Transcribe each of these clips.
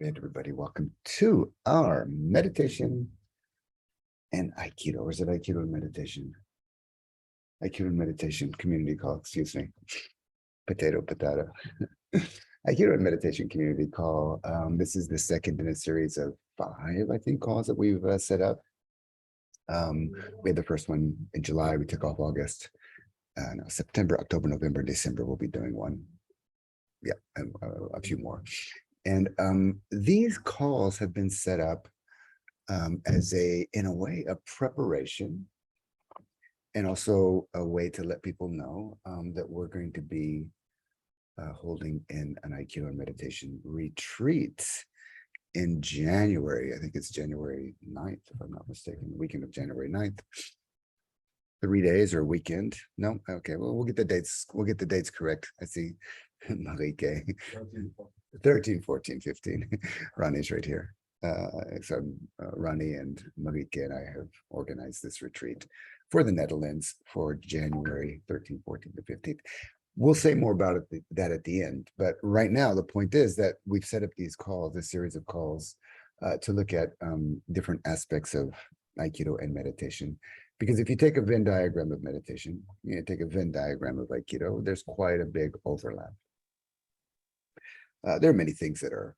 Good, everybody. Welcome to our meditation and Aikido. Or is it Aikido and meditation? Aikido and meditation community call, excuse me. Potato. Aikido and meditation community call. This is the second in a series of 5, I think, calls that we've set up. We had the first one in July. We took off August. No, September, October, November, December. We'll be doing one. Yeah, and a few more. And these calls have been set up as in a way, a preparation and also a way to let people know that we're going to be holding an Aikido and meditation retreat in January. I think it's January 9th, if I'm not mistaken, the weekend of January 9th. 3 days or a weekend. No, okay, well, we'll get the dates. We'll get the dates correct. I see Marike. 13, 14, 15. Ronnie's right here. So Ronnie and Marike and I have organized this retreat for the Netherlands for January 13, 14 to 15th. We'll say more about that at the end. But right now, the point is that we've set up these calls, a series of calls to look at different aspects of Aikido and meditation. Because if you take a Venn diagram of meditation, you take a Venn diagram of Aikido, there's quite a big overlap. There are many things that are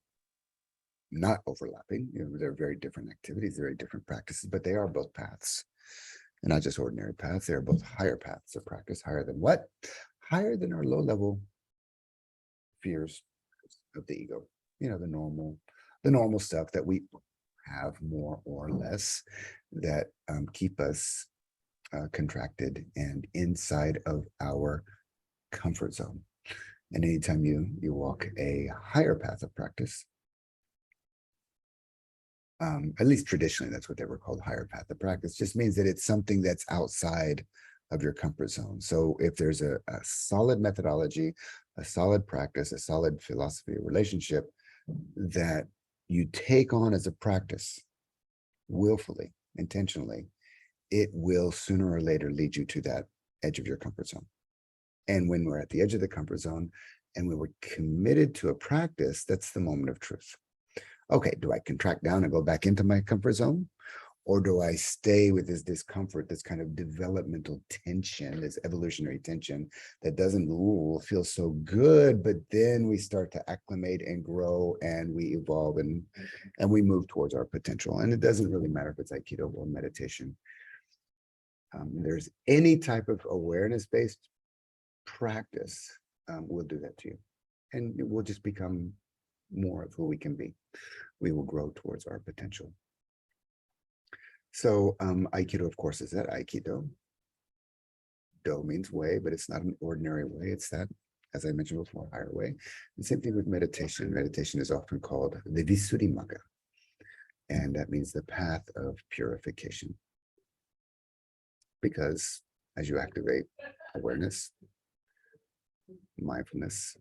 not overlapping. They're very different activities, very different practices, but they are both paths. And not just ordinary paths, they are both higher paths of practice. Higher than what? Higher than our low-level fears of the ego. The normal stuff that we have more or less that keep us contracted and inside of our comfort zone. And anytime you walk a higher path of practice, at least traditionally, that's what they were called, higher path of practice, just means that it's something that's outside of your comfort zone. So if there's a solid methodology, a solid practice, a solid philosophy, relationship that you take on as a practice willfully, intentionally, it will sooner or later lead you to that edge of your comfort zone. And when we're at the edge of the comfort zone and when we're committed to a practice, that's the moment of truth. Okay, do I contract down and go back into my comfort zone? Or do I stay with this discomfort, this kind of developmental tension, this evolutionary tension that doesn't feel so good, but then we start to acclimate and grow and we evolve and we move towards our potential. And it doesn't really matter if it's Aikido or meditation. There's any type of awareness-based practice will do that to you. And it will just become more of who we can be. We will grow towards our potential. So Aikido, of course, is that Aikido. Do means way, but it's not an ordinary way. It's that, as I mentioned before, higher way. The same thing with meditation. Meditation is often called the Visuddhimagga. And that means the path of purification. Because as you activate awareness, mindfulness,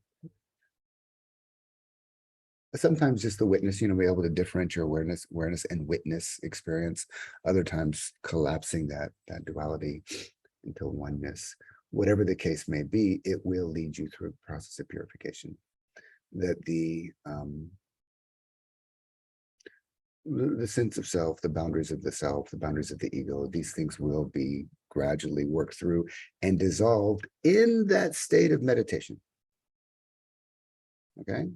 sometimes just the witness, be able to differentiate awareness and witness experience. Other times collapsing that duality into oneness. Whatever the case may be, it will lead you through a process of purification. That the sense of self, the boundaries of the self, the boundaries of the ego, these things will be gradually worked through and dissolved in that state of meditation. Okay?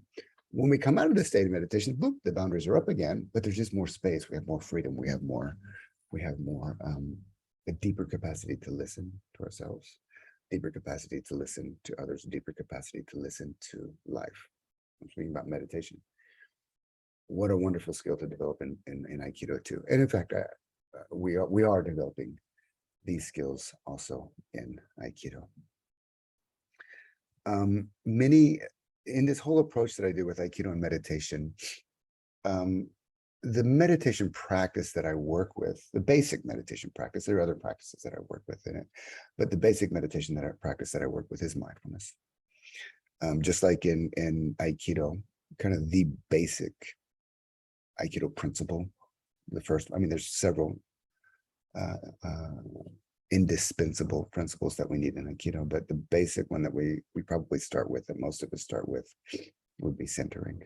When we come out of the state of meditation, boop, the boundaries are up again, but there's just more space. We have more freedom. We have more a deeper capacity to listen to ourselves, deeper capacity to listen to others, deeper capacity to listen to life. I'm speaking about meditation. What a wonderful skill to develop in Aikido too. And in fact, we are developing these skills also in Aikido. In this whole approach that I do with Aikido and meditation, the meditation practice that I work with, the basic meditation practice, there are other practices that I work with in it, but the basic meditation that I work with is mindfulness. Just like in Aikido, kind of the basic Aikido principle, the first, there's several indispensable principles that we need in Aikido, but the basic one that we probably start with, that most of us start with, would be centering.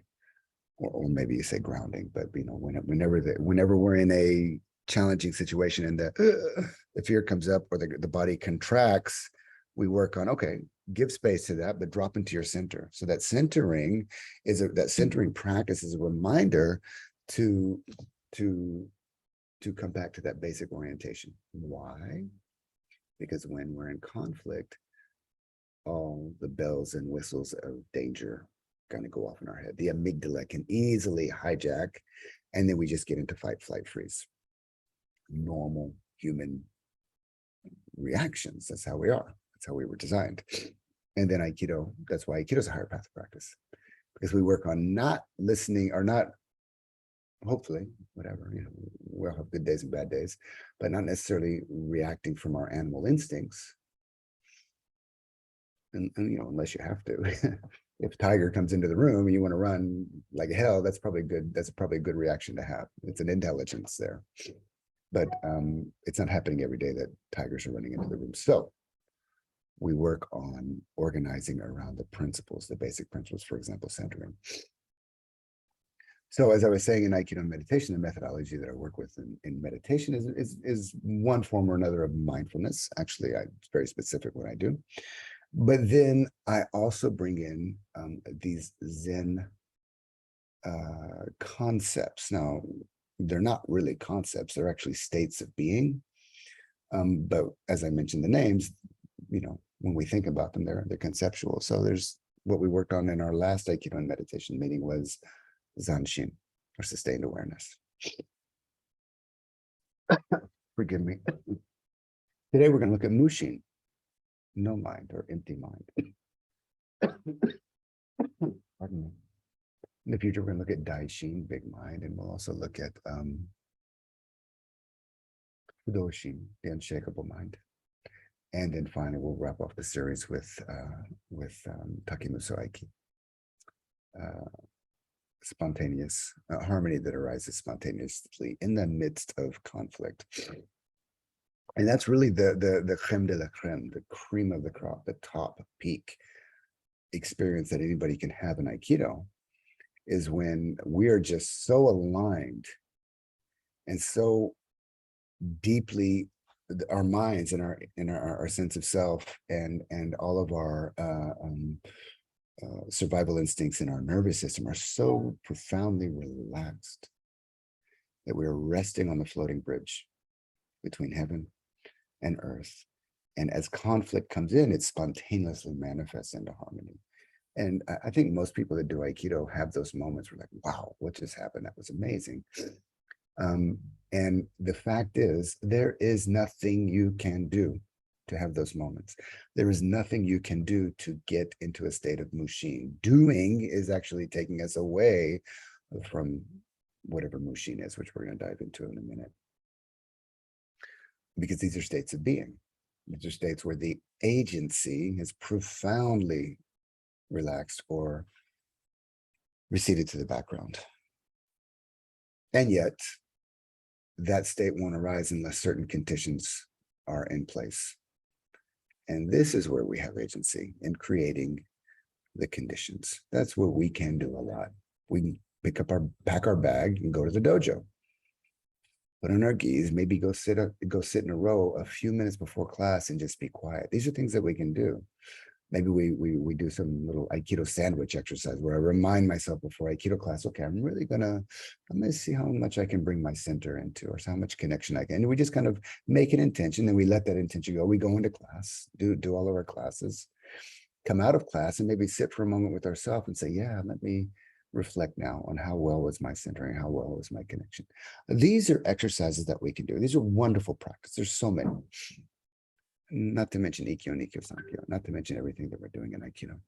or maybe you say grounding, but whenever we're in a challenging situation and the fear comes up or the body contracts, we work on, okay, give space to that, but drop into your center. So that centering that centering practice is a reminder to come back to that basic orientation. Why? Because when we're in conflict, all the bells and whistles of danger kind of go off in our head. The amygdala can easily hijack, and then we just get into fight, flight, freeze. Normal human reactions. That's how we are. That's how we were designed. And then Aikido, that's why Aikido is a higher path of practice, because we work on not listening or not, hopefully, whatever, we'll have good days and bad days, but not necessarily reacting from our animal instincts. And unless you have to. If tiger comes into the room and you want to run like hell, that's probably good. That's probably a good reaction to have. It's an intelligence there. But it's not happening every day that tigers are running into the room. So we work on organizing around the principles, the basic principles, for example, centering. So as I was saying in Aikido meditation, the methodology that I work with in meditation is one form or another of mindfulness. Actually, it's very specific what I do. But then I also bring in these Zen concepts. Now, they're not really concepts. They're actually states of being. But as I mentioned the names, when we think about them, they're conceptual. So there's what we worked on in our last Aikido and meditation meeting was Zanshin, or sustained awareness. Forgive me. Today we're going to look at Mushin, no mind or empty mind. Pardon me. In the future, we're going to look at Daishin, big mind, and we'll also look at Fudoshin, the unshakable mind. And then finally, we'll wrap off the series with Takemushu Aiki, spontaneous harmony that arises spontaneously in the midst of conflict. And that's really the creme de la creme, the cream of the crop, the top peak experience that anybody can have in Aikido, is when we are just so aligned and so deeply, our minds and our sense of self and all of our survival instincts in our nervous system are so profoundly relaxed that we're resting on the floating bridge between heaven and earth. And as conflict comes in, it spontaneously manifests into harmony. And I think most people that do Aikido have those moments where like, wow, what just happened? That was amazing. And the fact is, there is nothing you can do to have those moments. There is nothing you can do to get into a state of Mushin. Doing is actually taking us away from whatever Mushin is, which we're going to dive into in a minute. Because these are states of being. These are states where the agency is profoundly relaxed or receded to the background. And yet, that state won't arise unless certain conditions are in place. And this is where we have agency in creating the conditions. That's where we can do a lot. We can pack our bag and go to the dojo. Put on our gis, maybe go sit in a row a few minutes before class and just be quiet. These are things that we can do. Maybe we do some little Aikido sandwich exercise where I remind myself before Aikido class, okay, I'm gonna see how much I can bring my center into, or how much connection I can. And we just kind of make an intention, and we let that intention go. We go into class, do all of our classes, come out of class, and maybe sit for a moment with ourselves and say, yeah, let me reflect now on how well was my centering, how well was my connection. These are exercises that we can do. These are wonderful practices. There's so many. Not to mention Ikkyo and Ikkyo Sankyo, not to mention everything that we're doing in Aikido.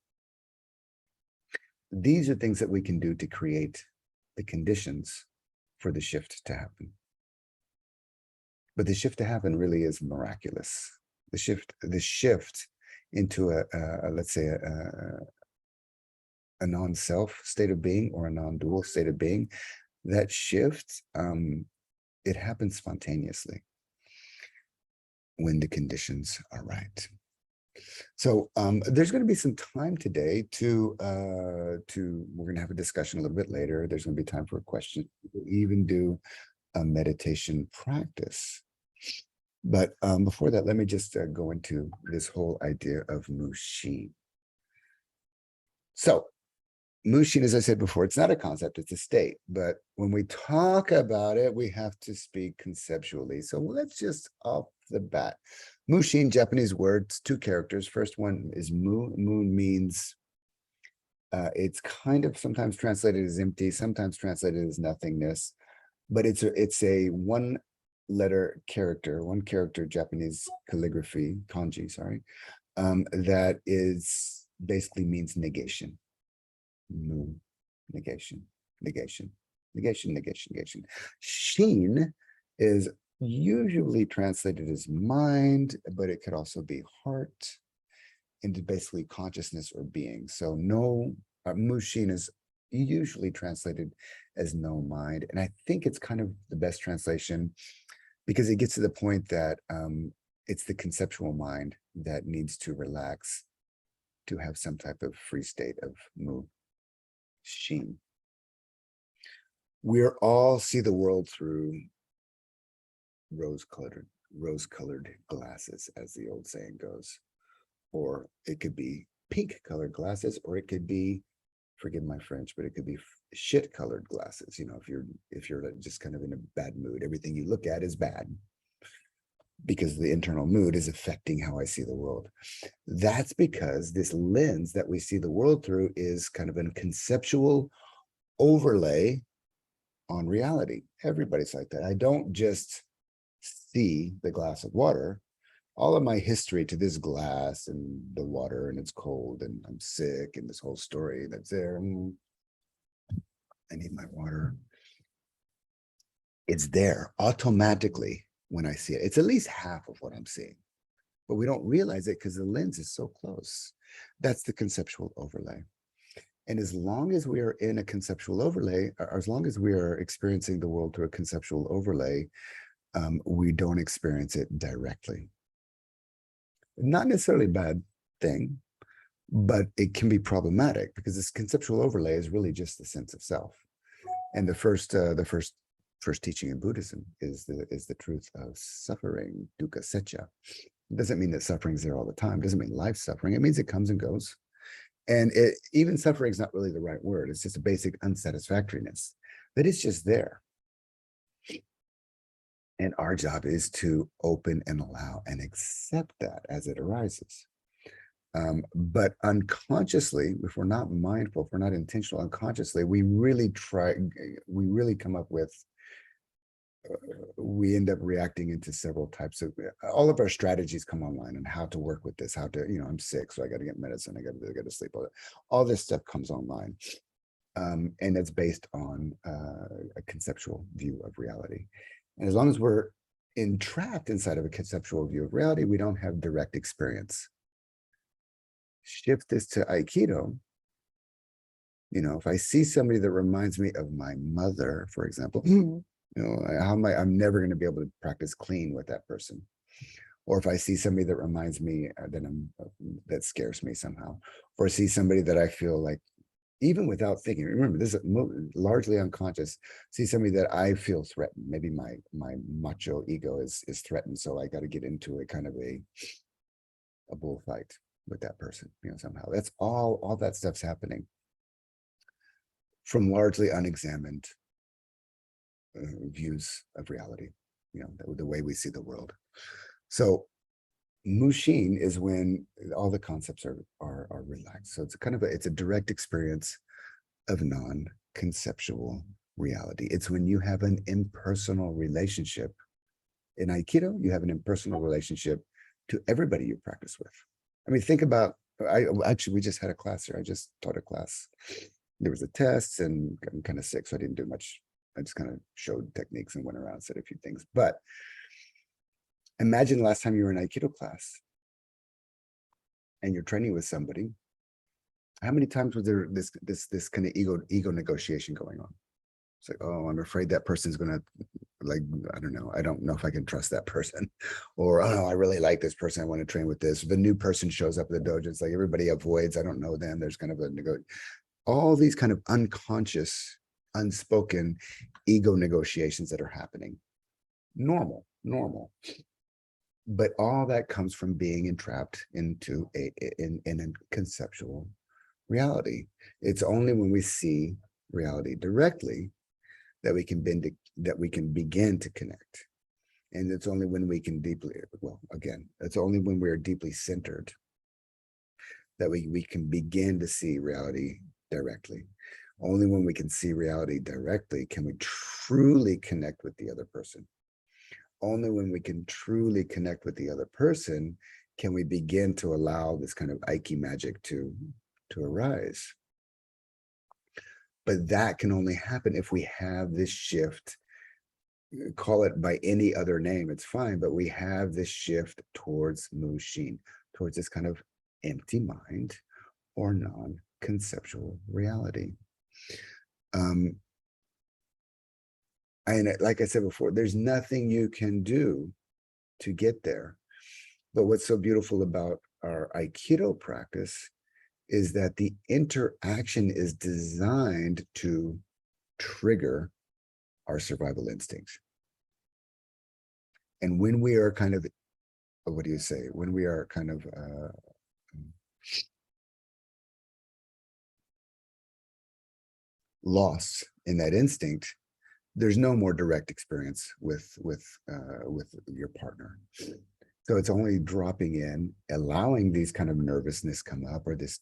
These are things that we can do to create the conditions for the shift to happen. But the shift to happen really is miraculous. The shift into let's say a non-self state of being or a non-dual state of being, that shift, it happens spontaneously when the conditions are right. So there's going to be some time today to we're going to have a discussion a little bit later. There's going to be time for a question. We'll even do a meditation practice. But before that, let me just go into this whole idea of Mushin. So Mushin, as I said before, it's not a concept, it's a state. But when we talk about it, we have to speak conceptually. So let's just off the bat. Mushin, Japanese words, two characters. First one is mu. Moon means, it's kind of sometimes translated as empty, sometimes translated as nothingness. But it's a one character Japanese calligraphy, kanji, sorry, that is basically means negation. Negation, negation, negation, negation, negation. Shin is usually translated as mind, but it could also be heart, and basically consciousness or being. So no, Mushin is usually translated as no mind. And I think it's kind of the best translation because it gets to the point that it's the conceptual mind that needs to relax to have some type of free state of Mushin. We all see the world through rose-colored glasses, as the old saying goes. Or it could be pink-colored glasses, or it could be, forgive my French, but it could be shit-colored glasses. You know, if you're just kind of in a bad mood, everything you look at is bad because the internal mood is affecting how I see the world. That's because this lens that we see the world through is kind of a conceptual overlay on reality. Everybody's like that. I don't just see the glass of water. All of my history to this glass and the water, and it's cold and I'm sick, and this whole story that's there. I need my water. It's there automatically when I see it. It's at least half of what I'm seeing, but we don't realize it because the lens is so close. That's the conceptual overlay. And as long as we are in a conceptual overlay, or as long as we are experiencing the world through a conceptual overlay, we don't experience it directly. Not necessarily a bad thing, but it can be problematic because this conceptual overlay is really just the sense of self. And the first teaching in Buddhism is the truth of suffering, dukkha secca. It doesn't mean that suffering's there all the time. It doesn't mean life suffering. It means it comes and goes. And even suffering is not really the right word. It's just a basic unsatisfactoriness, but it's just there. And our job is to open and allow and accept that as it arises. But unconsciously, if we're not mindful, if we're not intentional, unconsciously, we really come up with, we end up reacting into several types of, all of our strategies come online on how to work with this, how to, I'm sick, so I got to get medicine, I got to sleep. All this stuff comes online. And it's based on a conceptual view of reality. And as long as we're entrapped inside of a conceptual view of reality, we don't have direct experience. Shift this to Aikido. If I see somebody that reminds me of my mother, for example, I'm never going to be able to practice clean with that person. Or if I see somebody that reminds me that scares me somehow, or see somebody that I feel like, even without thinking, remember, this is largely unconscious, see somebody that I feel threatened. Maybe my macho ego is threatened. So I got to get into a kind of a bullfight with that person, somehow. That's all that stuff's happening from largely unexamined views of reality, the way we see the world. So Mushin is when all the concepts are relaxed. So it's it's a direct experience of non-conceptual reality. It's when you have an impersonal relationship. In Aikido, you have an impersonal relationship to everybody you practice with. I mean, think about, we just had a class here. I just taught a class. There was a test and I'm kind of sick, so I didn't do much. I just kind of showed techniques and went around, said a few things. But imagine the last time you were in Aikido class and you're training with somebody. How many times was there this kind of ego negotiation going on? It's like, oh, I'm afraid that person's going to like, I don't know. I don't know if I can trust that person. Or, oh no, I really like this person. I want to train with this. The new person shows up at the dojo. It's like everybody avoids. I don't know them. There's kind of a all these kind of unconscious, unspoken ego negotiations that are happening. Normal. But all that comes from being entrapped into in a conceptual reality. It's only when we see reality directly that we can begin to connect. And it's only when we can it's only when we're deeply centered that we can begin to see reality directly. Only when we can see reality directly can we truly connect with the other person. Only when we can truly connect with the other person can we begin to allow this kind of Aiki magic to arise. But that can only happen if we have this shift. Call it by any other name, it's fine, but we have this shift towards Mushin, towards this kind of empty mind or non-conceptual reality. And like I said before, there's nothing you can do to get there. But what's so beautiful about our Aikido practice is that the interaction is designed to trigger our survival instincts. And when we are kind of, what do you say? When we are kind of lost in that instinct, there's no more direct experience with your partner. So it's only dropping in, allowing these kind of nervousness come up, or this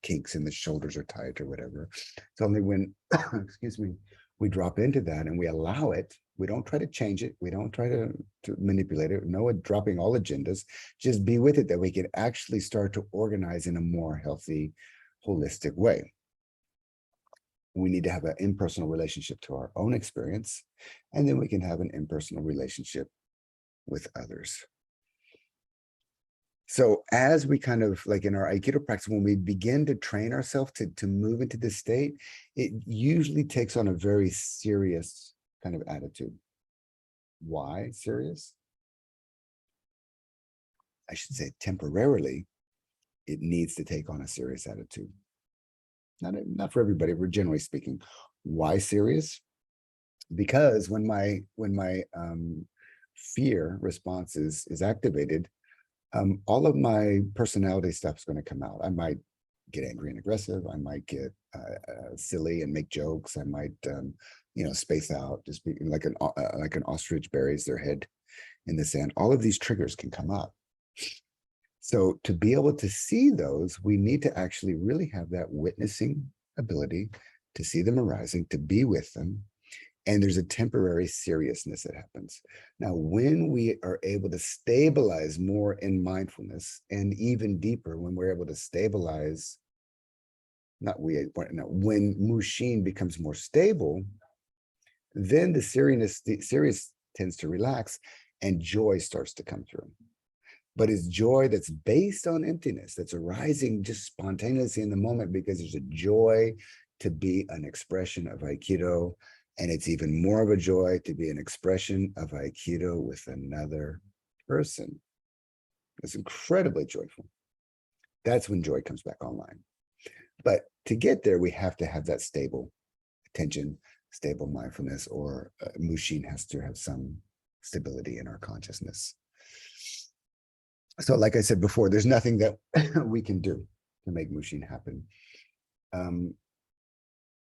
kinks in the shoulders are tight or whatever. It's only when, excuse me, we drop into that and we allow it. We don't try to change it. We don't try to manipulate it. No, dropping all agendas, just be with it, that we can actually start to organize in a more healthy, holistic way. We need to have an impersonal relationship to our own experience, and then we can have an impersonal relationship with others. So as we kind of, like in our Aikido practice, when we begin to train ourselves to move into this state, it usually takes on a very serious kind of attitude. Why serious? I should say temporarily, it needs to take on a serious attitude. Not for everybody, we're generally speaking. Why serious? Because when my fear response is activated, all of my personality stuff is going to come out. I might get angry and aggressive. I might get silly and make jokes. I might, space out, just be like an ostrich buries their head in the sand. All of these triggers can come up. So to be able to see those, we need to actually really have that witnessing ability to see them arising, to be with them. And there's a temporary seriousness that happens. Now, when we are able to stabilize more in mindfulness, and even deeper, when we're able to stabilize, when Mushin becomes more stable, then the serious tends to relax and joy starts to come through. But it's joy that's based on emptiness, that's arising just spontaneously in the moment, because there's a joy to be an expression of Aikido. And it's even more of a joy to be an expression of Aikido with another person. It's incredibly joyful. That's when joy comes back online. But to get there, we have to have that stable attention, stable mindfulness, or Mushin has to have some stability in our consciousness. So like I said before, there's nothing that we can do to make Mushin happen.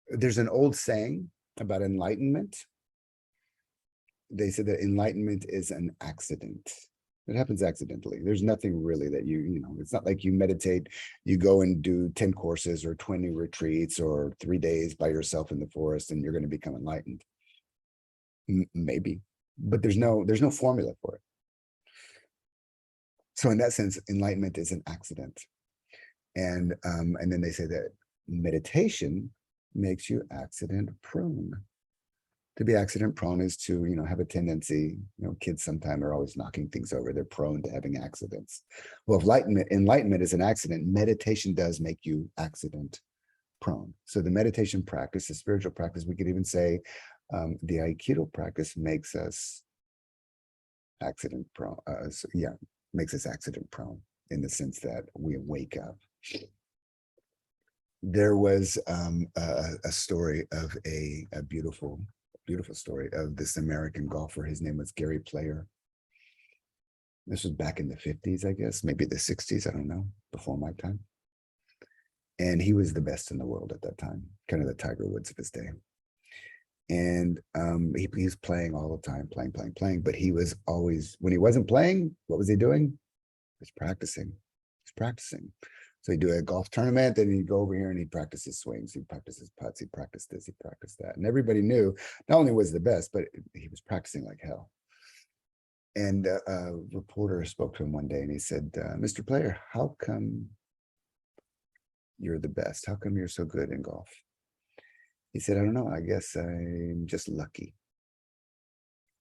There's an old saying about enlightenment. They said that enlightenment is an accident. It happens accidentally. There's nothing really that it's not like you meditate, you go and do 10 courses or 20 retreats or 3 days by yourself in the forest and you're going to become enlightened. Maybe, but there's no formula for it. So in that sense, enlightenment is an accident. And then they say that meditation makes you accident prone. To be accident prone is to, have a tendency, kids sometimes are always knocking things over. They're prone to having accidents. Well, if enlightenment is an accident, meditation does make you accident prone. So the meditation practice, the spiritual practice, we could even say the Aikido practice makes us accident prone. Makes us accident prone in the sense that we wake up. There was a story of a beautiful story of this American golfer. His name was Gary Player. This was back in the 50s, I guess, maybe the 60s, I don't know, before my time. And he was the best in the world at that time, kind of the Tiger Woods of his day. And he was playing all the time, playing. But he was always, when he wasn't playing, what was he doing? He was practicing. So he'd do a golf tournament, then he'd go over here and he'd practice his swings, he'd practice his putts, he'd practice this, he'd practice that. And everybody knew not only was the best, but he was practicing like hell. And a reporter spoke to him one day and he said, Mr. Player, how come you're the best? How come you're so good in golf? He said, I don't know, I guess I'm just lucky.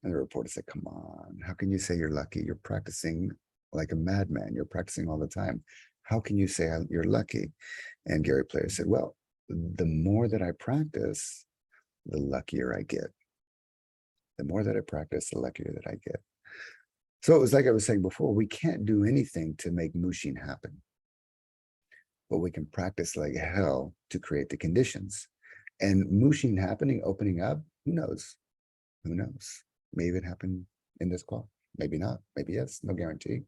And the reporter said, come on, how can you say you're lucky? You're practicing like a madman. You're practicing all the time. How can you say you're lucky? And Gary Player said, well, the more that I practice, the luckier I get. The more that I practice, the luckier that I get. So it was like I was saying before, we can't do anything to make Mushin happen. But we can practice like hell to create the conditions. And Mushin happening, opening up, who knows? Who knows? May even happen in this call. Maybe not, maybe yes, no guarantee.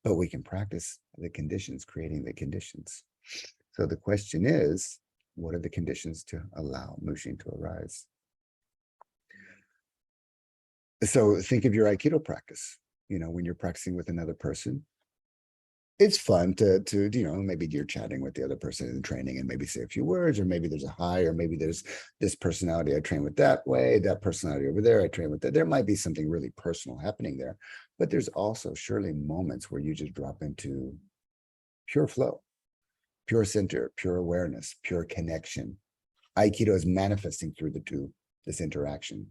But we can practice the conditions, creating the conditions. So the question is, what are the conditions to allow Mushin to arise? So think of your Aikido practice. You know, when you're practicing with another person, it's fun to maybe you're chatting with the other person in training and maybe say a few words, or maybe there's a hi, or maybe there's this personality I train with that way, that personality over there I train with that. There might be something really personal happening there, but there's also surely moments where you just drop into pure flow, pure center, pure awareness, pure connection. Aikido is manifesting through the two, this interaction.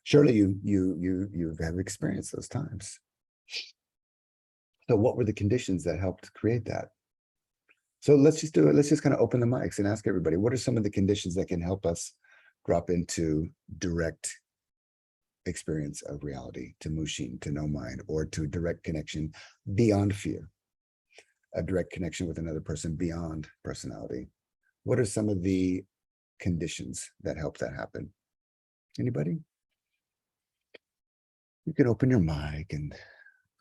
Surely you have experienced those times. So what were the conditions that helped create that? So let's just do it. Let's just kind of open the mics and ask everybody, what are some of the conditions that can help us drop into direct experience of reality, to Mushin, to no mind, or to direct connection beyond fear, a direct connection with another person beyond personality? What are some of the conditions that help that happen? Anybody? You can open your mic and,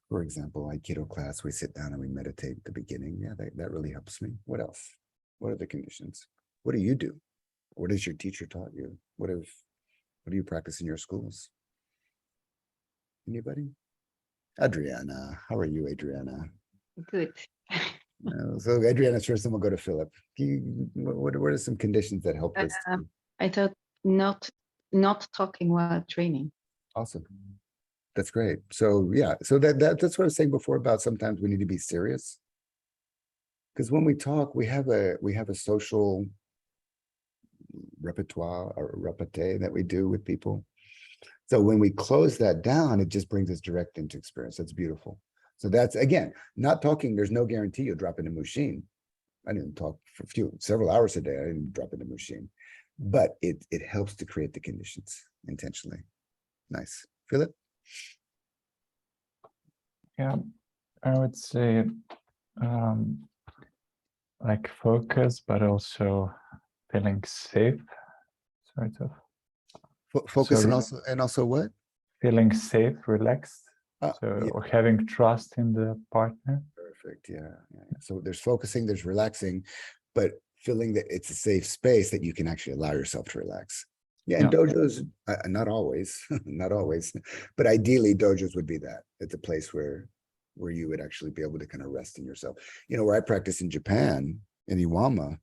for example, Aikido class, we sit down and we meditate at the beginning. Yeah, that really helps me. What else? What are the conditions? What do you do? What has your teacher taught you? What do you practice in your schools? Anybody? Adriana, how are you, Adriana? Good. So Adriana's first, then we'll go to Philip. What are some conditions that help us? I thought not talking while training. Awesome. That's great. So yeah, so that's what I was saying before about sometimes we need to be serious. Because when we talk, we have a social repertoire or repartee that we do with people. So when we close that down, it just brings us direct into experience. That's beautiful. So that's, again, not talking, there's no guarantee you'll drop into Mushin. I didn't talk for several hours a day. I didn't drop into Mushin, but it helps to create the conditions intentionally. Nice. Philip? Yeah, I would say like focus, but also feeling safe, sort of. Focus So, and also what? Feeling safe, relaxed. Yeah. Or having trust in the partner. Perfect. Yeah. So there's focusing, there's relaxing, but feeling that it's a safe space that you can actually allow yourself to relax. Yeah, and dojos, not always, not always, but ideally dojos would be that. It's a place where you would actually be able to kind of rest in yourself. You know, where I practice in Japan, in Iwama,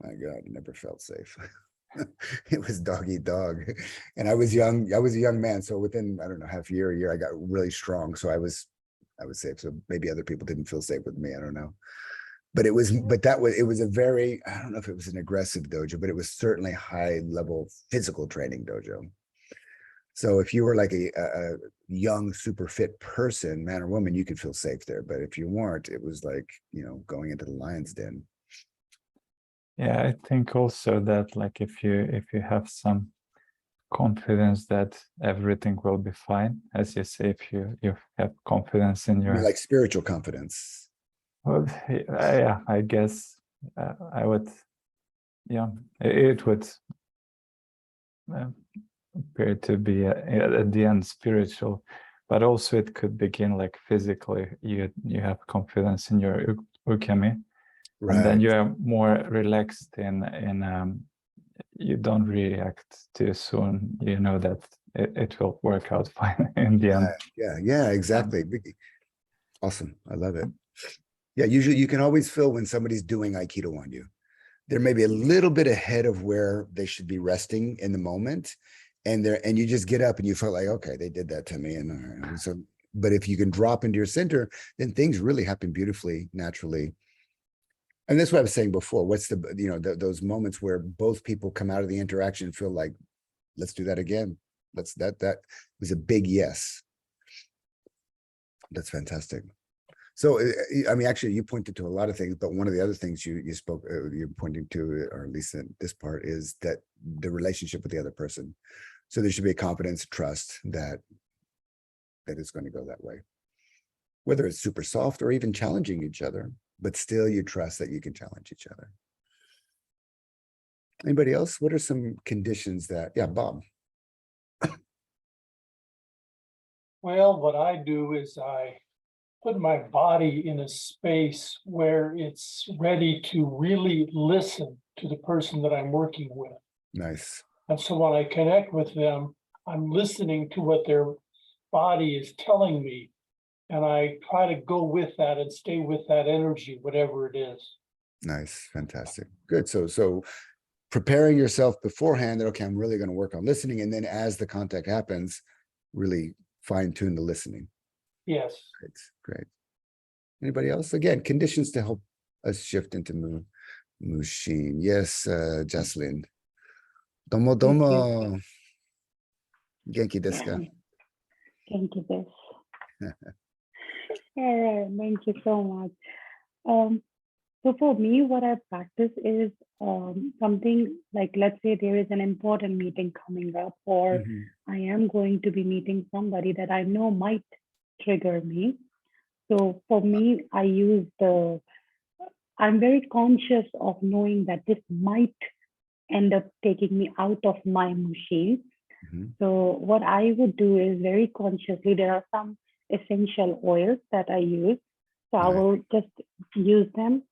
my God, I never felt safe. It was dog eat dog. And I was young. I was a young man. So within, I don't know, half a year, I got really strong. So I was safe. So maybe other people didn't feel safe with me. I don't know. But it was a very, I don't know if it was an aggressive dojo, but it was certainly high level physical training dojo. So if you were like a young, super fit person, man or woman, you could feel safe there. But if you weren't, it was like, going into the lion's den. Yeah, I think also that like if you have some confidence that everything will be fine, as you say, if you have confidence in I mean, your, like spiritual confidence. well, yeah, I guess I would, yeah, it would uh, appear to be at the end spiritual, but also it could begin like physically. You have confidence in your ukemi, and then Right. you are more relaxed in you don't react too soon. You know that it will work out fine in the end. Yeah, exactly. Awesome. I love it. Yeah, usually you can always feel when somebody's doing Aikido on you. They're maybe a little bit ahead of where they should be resting in the moment. And you just get up and you feel like, okay, they did that to me. And so, but if you can drop into your center, then things really happen beautifully, naturally. And that's what I was saying before. What's those moments where both people come out of the interaction and feel like, let's do that again. That was a big yes. That's fantastic. So, I mean, actually, you pointed to a lot of things, but one of the other things you're pointing to, or at least in this part, is that the relationship with the other person. So there should be a confidence, trust that it's going to go that way, whether it's super soft or even challenging each other, but still you trust that you can challenge each other. Anybody else? What are some conditions that? Yeah, Bob. Well, what I do is I put my body in a space where it's ready to really listen to the person that I'm working with. Nice. And so when I connect with them, I'm listening to what their body is telling me. And I try to go with that and stay with that energy, whatever it is. Nice. Fantastic. Good. So preparing yourself beforehand that, okay, I'm really going to work on listening. And then as the contact happens, really fine tune the listening. Yes. Great. Anybody else? Again, conditions to help us shift into Mushin. Yes, Jocelyn. Domo domo. Genki desu ka? Genki desu. All right, thank you so much. So for me, what I practice is something like, let's say there is an important meeting coming up, or I am going to be meeting somebody that I know might trigger me. So for me, I'm very conscious of knowing that this might end up taking me out of my machine. So what I would do is very consciously, there are some essential oils that I use. So I will just use them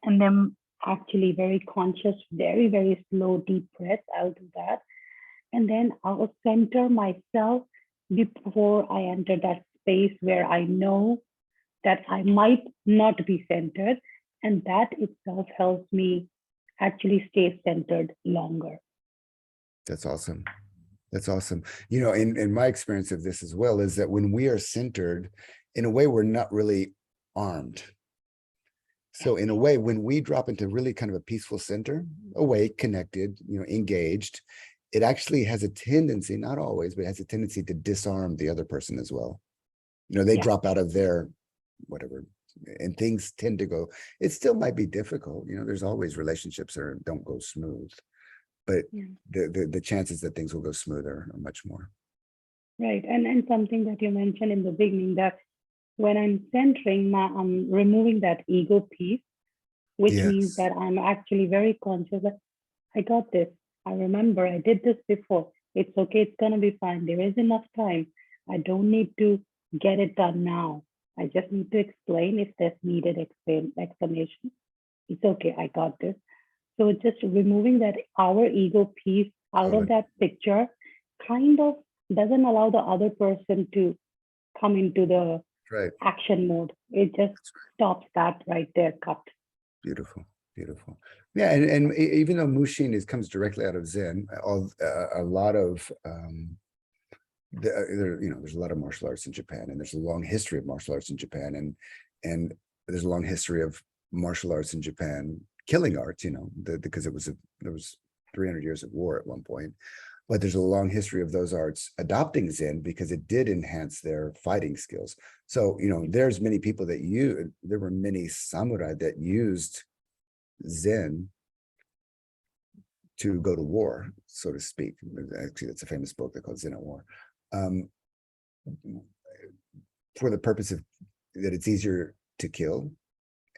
and then actually very conscious, very, very slow, deep breaths. I'll do that. And then I will center myself before I enter that space where I know that I might not be centered. And that itself helps me actually stay centered longer. That's awesome. That's awesome. You know, in my experience of this as well, is that when we are centered, in a way, we're not really armed. So in a way, when we drop into really kind of a peaceful center, awake, connected, engaged, it actually has a tendency, not always, but it has a tendency to disarm the other person as well. They drop out of their whatever, and things tend to go, it still might be difficult. There's always relationships that don't go smooth, but the chances that things will go smoother are much more. Right. And something that you mentioned in the beginning, that when I'm centering, I'm removing that ego piece, which means that I'm actually very conscious that I got this. I remember I did this before. It's okay. It's going to be fine. There is enough time. I don't need to get it done now. I just need to explain if there's needed explanation. It's okay. I got this. So just removing that our ego piece out of that picture kind of doesn't allow the other person to come into the action mode. It just stops that right there, cut. Beautiful, beautiful. Yeah, and even though Mushin comes directly out of Zen, a lot of there's a lot of martial arts in Japan, and there's a long history of martial arts in Japan, and there's a long history of martial arts in Japan, killing arts, because there was 300 years of war at one point. But there's a long history of those arts adopting Zen because it did enhance their fighting skills. So, there's many people there were many samurai that used Zen to go to war, so to speak. Actually, that's a famous book they call Zen at War. For the purpose of that, it's easier to kill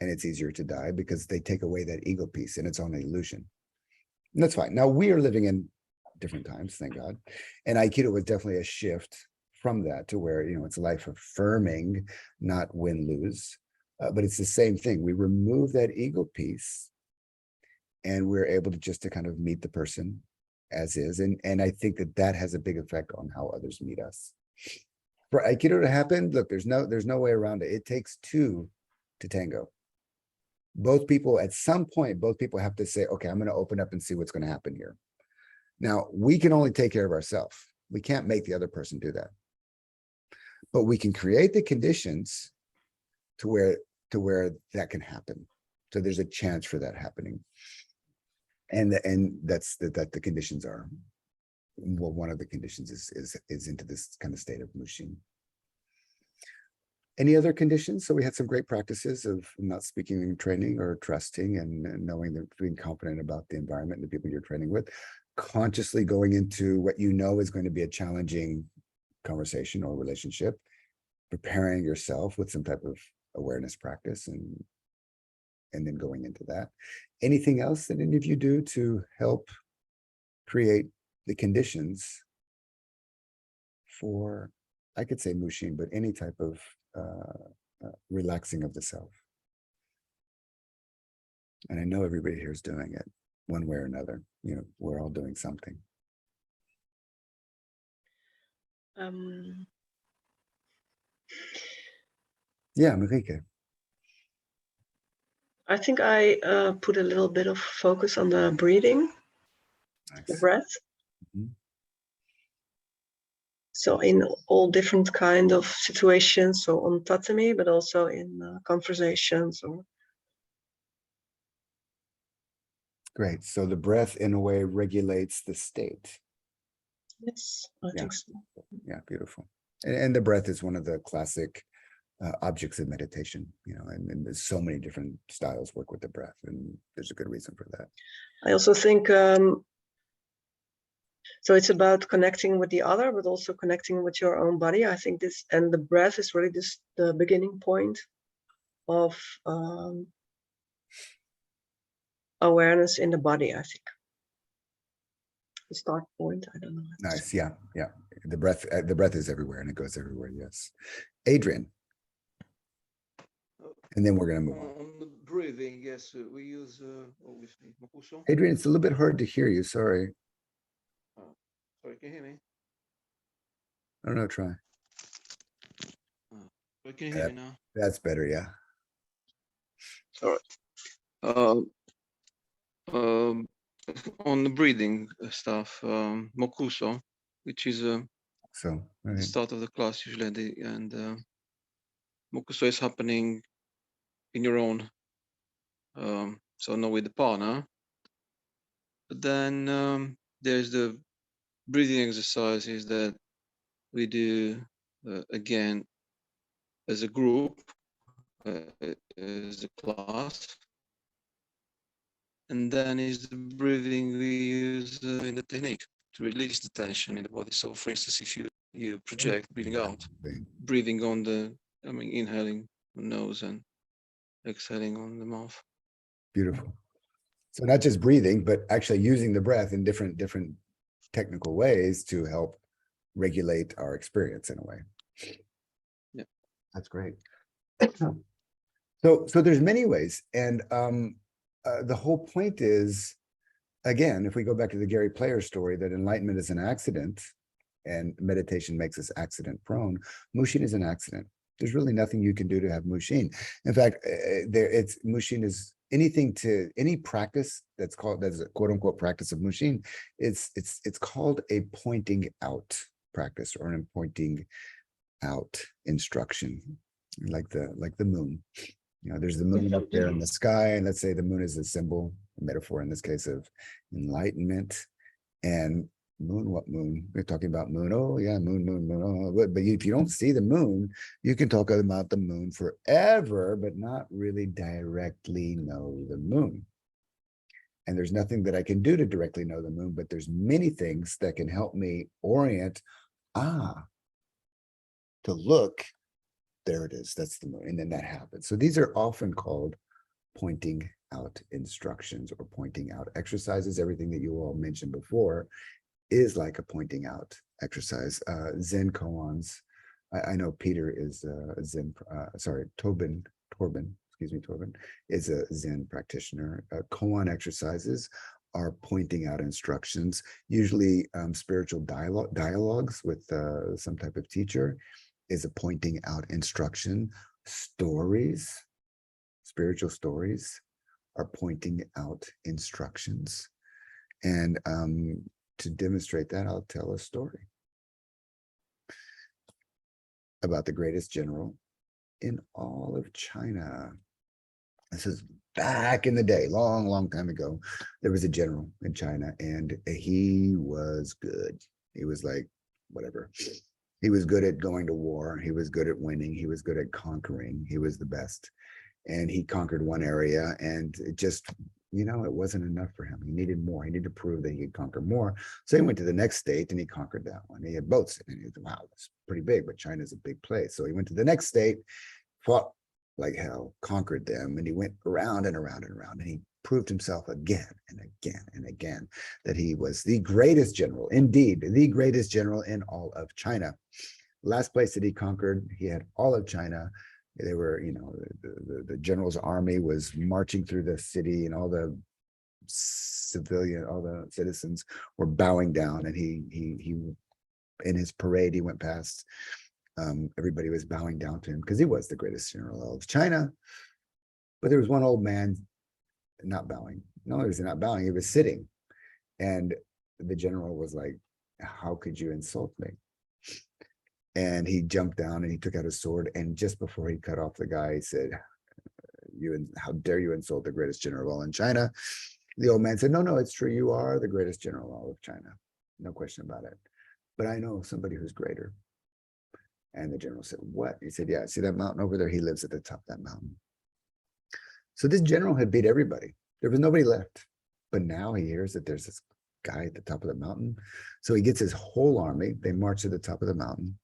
and it's easier to die because they take away that ego piece and it's only illusion. And that's fine. Now we are living in different times, thank God. And Aikido was definitely a shift from that to where, it's life affirming, not win-lose. But it's the same thing. We remove that ego piece and we're able to just to kind of meet the person as is. And I think that has a big effect on how others meet us. For Aikido to happen, look, there's no way around it. It takes two to tango. Both people, at some point, both people have to say, okay, I'm going to open up and see what's going to happen here. Now, we can only take care of ourselves. We can't make the other person do that. But we can create the conditions to where that can happen. So there's a chance for that happening. And that's that the conditions are. Well, one of the conditions is into this kind of state of Mushin. Any other conditions? So we had some great practices of not speaking in training or trusting and knowing that being confident about the environment and the people you're training with, consciously going into what you know is going to be a challenging conversation or relationship, preparing yourself with some type of awareness practice and then going into that. Anything else that any of you do to help create the conditions for, I could say Mushin, but any type of relaxing of the self? And I know everybody here is doing it one way or another. We're all doing something. Yeah, Marike. I think I put a little bit of focus on the breathing, Nice. the breath. Mhm. So in all different kind of situations, so on tatami, but also in conversations. Great. So the breath, in a way, regulates the state. Yes, I think so. Yeah, beautiful. And the breath is one of the classic objects of meditation, and there's so many different styles work with the breath, and there's a good reason for that. I also think so it's about connecting with the other, but also connecting with your own body. I think this, and the breath is really the beginning point of awareness in the body, I think. The start point, I don't know. Nice. Yeah. The breath is everywhere and it goes everywhere. Yes. Adrian. And then we're going to move on. On the breathing, yes, we use obviously Mokuso. Adrian, it's a little bit hard to hear you. Sorry. Sorry, can you hear me? I don't know. Try. Can you hear me now? That's better. Yeah. All right. On the breathing stuff, Mokuso, which is the start of the class usually, and Mokuso is happening in your own, so not with the partner. But then there's the breathing exercises that we do again as a group, as a class. And then is the breathing we use in the technique to release the tension in the body. So for instance, if you project breathing out, breathing on inhaling on the nose and exhaling on the mouth. Beautiful. So not just breathing, but actually using the breath in different technical ways to help regulate our experience in a way. Yeah, that's great. So there's many ways, and the whole point is, again, if we go back to the Gary Player story, that enlightenment is an accident and meditation makes us accident prone. Mushin is an accident. There's really nothing you can do to have Mushin. In fact, Mushin is any practice that's a quote unquote practice of Mushin. It's called a pointing out practice or an pointing out instruction, like the moon. There's the moon up there in the sky, and let's say the moon is a symbol, a metaphor in this case of enlightenment. And moon, what moon? We're talking about moon. Oh yeah, moon. Oh. But if you don't see the moon, you can talk about the moon forever, but not really directly know the moon. And there's nothing that I can do to directly know the moon, but there's many things that can help me orient, to look, there it is, that's the moon. And then that happens. So these are often called pointing out instructions or pointing out exercises. Everything that you all mentioned before is like a pointing out exercise. Zen koans. I know Peter is a Zen, Torben is a Zen practitioner. Koan exercises are pointing out instructions, usually spiritual dialogues with some type of teacher is a pointing out instruction. Stories, spiritual stories are pointing out instructions. And to demonstrate that, I'll tell a story about the greatest general in all of China. This is back in the day, long time ago. There was a general in China and he was good. He was like, whatever. He was good at going to war. He was good at winning. He was good at conquering. He was the best. And he conquered one area and it just, it wasn't enough for him. He needed more. He needed to prove that he could conquer more. So he went to the next state and he conquered that one. He had boats. And he was, wow, that's pretty big, but China's a big place. So he went to the next state, fought like hell, conquered them, and he went around and around and around, and he proved himself again and again and again that he was the greatest general, indeed, the greatest general in all of China. Last place that he conquered, he had all of China. They were, the general's army was marching through the city, and all the citizens were bowing down, and he in his parade, he went past. Everybody was bowing down to him because he was the greatest general of China. But there was one old man not bowing. No, he was not bowing. He was sitting. And the general was like, how could you insult me? And he jumped down and he took out his sword. And just before he cut off the guy, he said, how dare you insult the greatest general of all in China? The old man said, no, it's true. You are the greatest general of all of China. No question about it. But I know somebody who's greater. And the general said, what? He said, yeah, see that mountain over there? He lives at the top of that mountain. So this general had beat everybody. There was nobody left. But now he hears that there's this guy at the top of the mountain. So he gets his whole army. They march to the top of the mountain.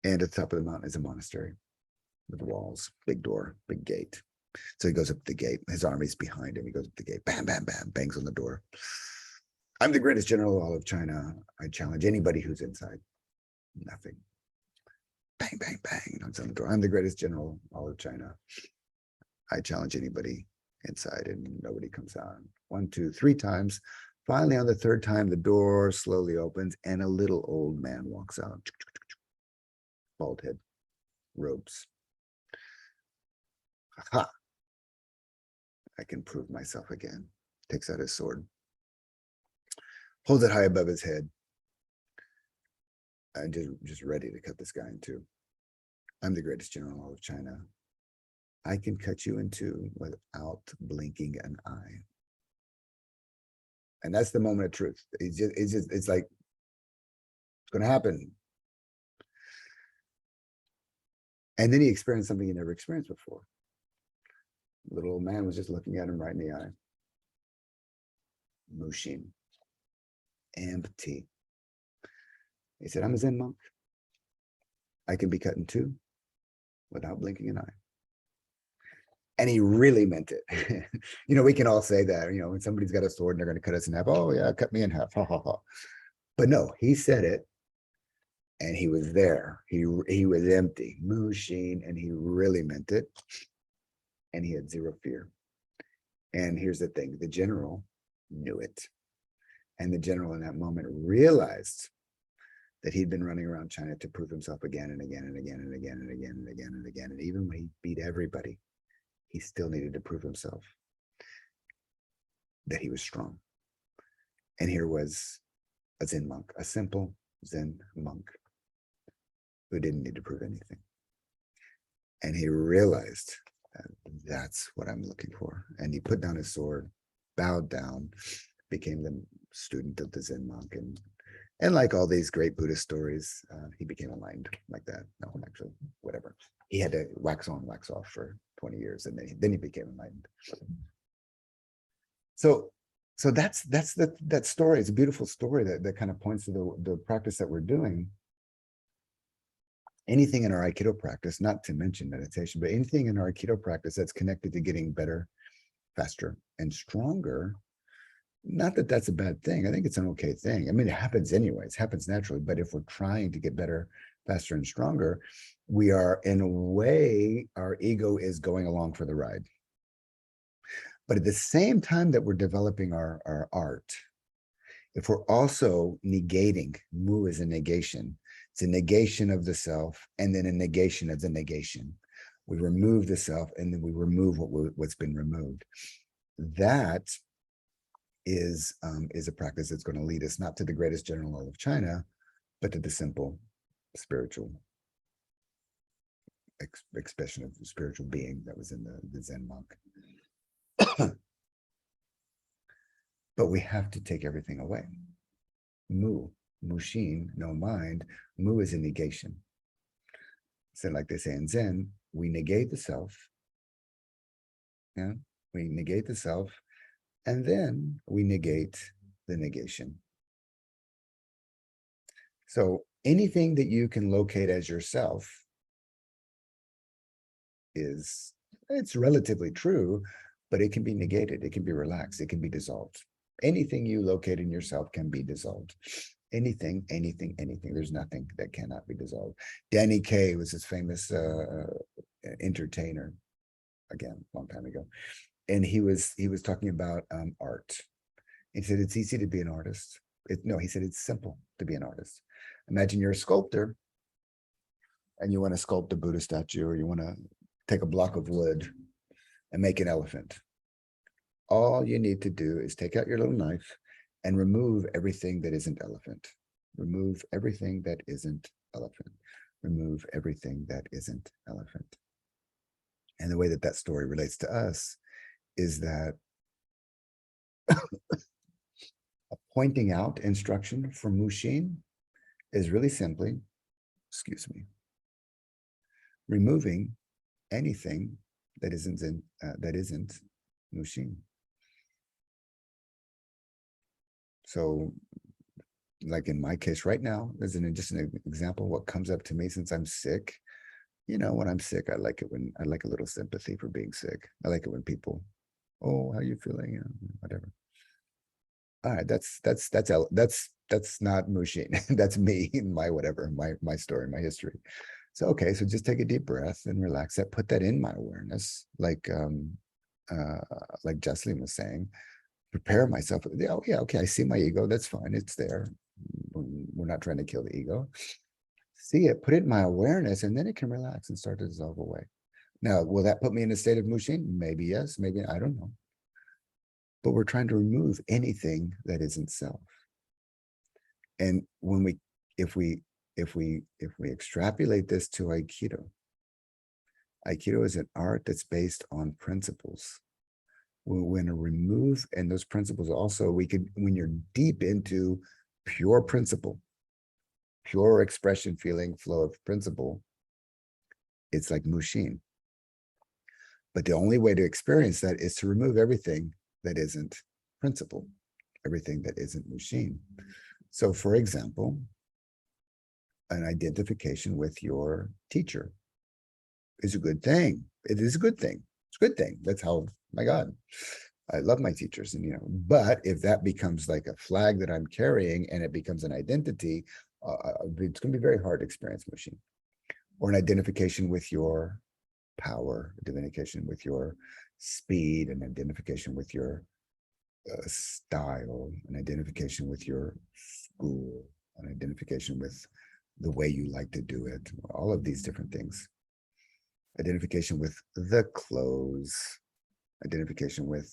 And at the top of the mountain is a monastery with walls, big door, big gate. So he goes up the gate. His army's behind him. He goes up the gate, bam, bam, bam, bangs on the door. I'm the greatest general of all of China. I challenge anybody who's inside. Nothing. Bang, bang, bang, knocks on the door. I'm the greatest general of all of China. I challenge anybody inside, and nobody comes out. 1, 2, 3 times. Finally, on the third time, the door slowly opens and a little old man walks out. Bald head, robes. Aha! I can prove myself again. Takes out his sword. Holds it high above his head. And just ready to cut this guy in two. I'm the greatest general in all of China. I can cut you in two without blinking an eye. And that's the moment of truth. It's like, it's going to happen. And then he experienced something he never experienced before. The little old man was just looking at him right in the eye. Mushin. Empty. He said, I'm a Zen monk. I can be cut in two without blinking an eye. And he really meant it. We can all say that, when somebody's got a sword and they're going to cut us in half. Oh yeah, cut me in half. Ha, ha, ha. But no, he said it and he was there. He was empty, Mushin, and he really meant it. And he had zero fear. And here's the thing, the general knew it. And the general in that moment realized that he'd been running around China to prove himself again and again and again and again and again and again and again. And even when he beat everybody, he still needed to prove himself that he was strong. And here was a Zen monk, a simple Zen monk who didn't need to prove anything. And he realized that that's what I'm looking for. And he put down his sword, bowed down, became the student of the Zen monk. And like all these great Buddhist stories, he became enlightened like that. No, actually, whatever. He had to wax on, wax off for 20 years, and then he became enlightened. So that's that story. It's a beautiful story that kind of points to the practice that we're doing. Anything in our Aikido practice, not to mention meditation, but anything in our Aikido practice that's connected to getting better, faster, and stronger. Not that that's a bad thing. I think it's an okay thing. I mean, it happens anyway. It happens naturally. But if we're trying to get better, faster, and stronger, we are, in a way, our ego is going along for the ride. But at the same time that we're developing our art, if we're also negating, mu is a negation. It's a negation of the self and then a negation of the negation. We remove the self and then we remove what's been removed. That is a practice that's going to lead us not to the greatest general law of China, but to the simple spiritual expression of the spiritual being that was in the Zen monk. But we have to take everything away. Mu, Mushin, no mind. Mu is a negation. So like they say in Zen, we negate the self. Yeah, we negate the self, and then we negate the negation. So anything that you can locate as yourself it's relatively true, but it can be negated. It can be relaxed. It can be dissolved. Anything you locate in yourself can be dissolved. Anything. There's nothing that cannot be dissolved. Danny Kaye was this famous entertainer, again, a long time ago. And he was talking about art. He said, it's easy to be an artist. No, he said, it's simple to be an artist. Imagine you're a sculptor and you want to sculpt a Buddha statue, or you want to take a block of wood and make an elephant. All you need to do is take out your little knife and remove everything that isn't elephant. Remove everything that isn't elephant. Remove everything that isn't elephant. And the way that story relates to us is that a pointing out instruction for Mushin is really simply, removing anything that isn't Mushin. So, like in my case right now, just an example of what comes up to me since I'm sick. You know, when I'm sick, I like a little sympathy for being sick. I like it when people, oh, how are you feeling? You know, whatever. All right, that's not Mushin. That's me, my story, my history. So okay, so just take a deep breath and relax that. Put that in my awareness, like Jocelyn was saying. Prepare myself. Oh yeah, okay, I see my ego. That's fine. It's there. We're not trying to kill the ego. See it, put it in my awareness, and then it can relax and start to dissolve away. Now, will that put me in a state of Mushin? Maybe yes, maybe I don't know. But we're trying to remove anything that isn't self. And when if we extrapolate this to Aikido is an art that's based on principles. We're going to remove, and those principles also, when you're deep into pure principle, pure expression, feeling, flow of principle, it's like Mushin. But the only way to experience that is to remove everything that isn't principle, everything that isn't Mushin. So for example, an identification with your teacher is a good thing. It is a good thing. It's a good thing. That's how, my God, I love my teachers. And, but if that becomes like a flag that I'm carrying and it becomes an identity, it's going to be very hard to experience Mushin. Or an identification with your power, identification with your speed, an identification with your style, an identification with your school, an identification with the way you like to do it, all of these different things. Identification with the clothes, identification with,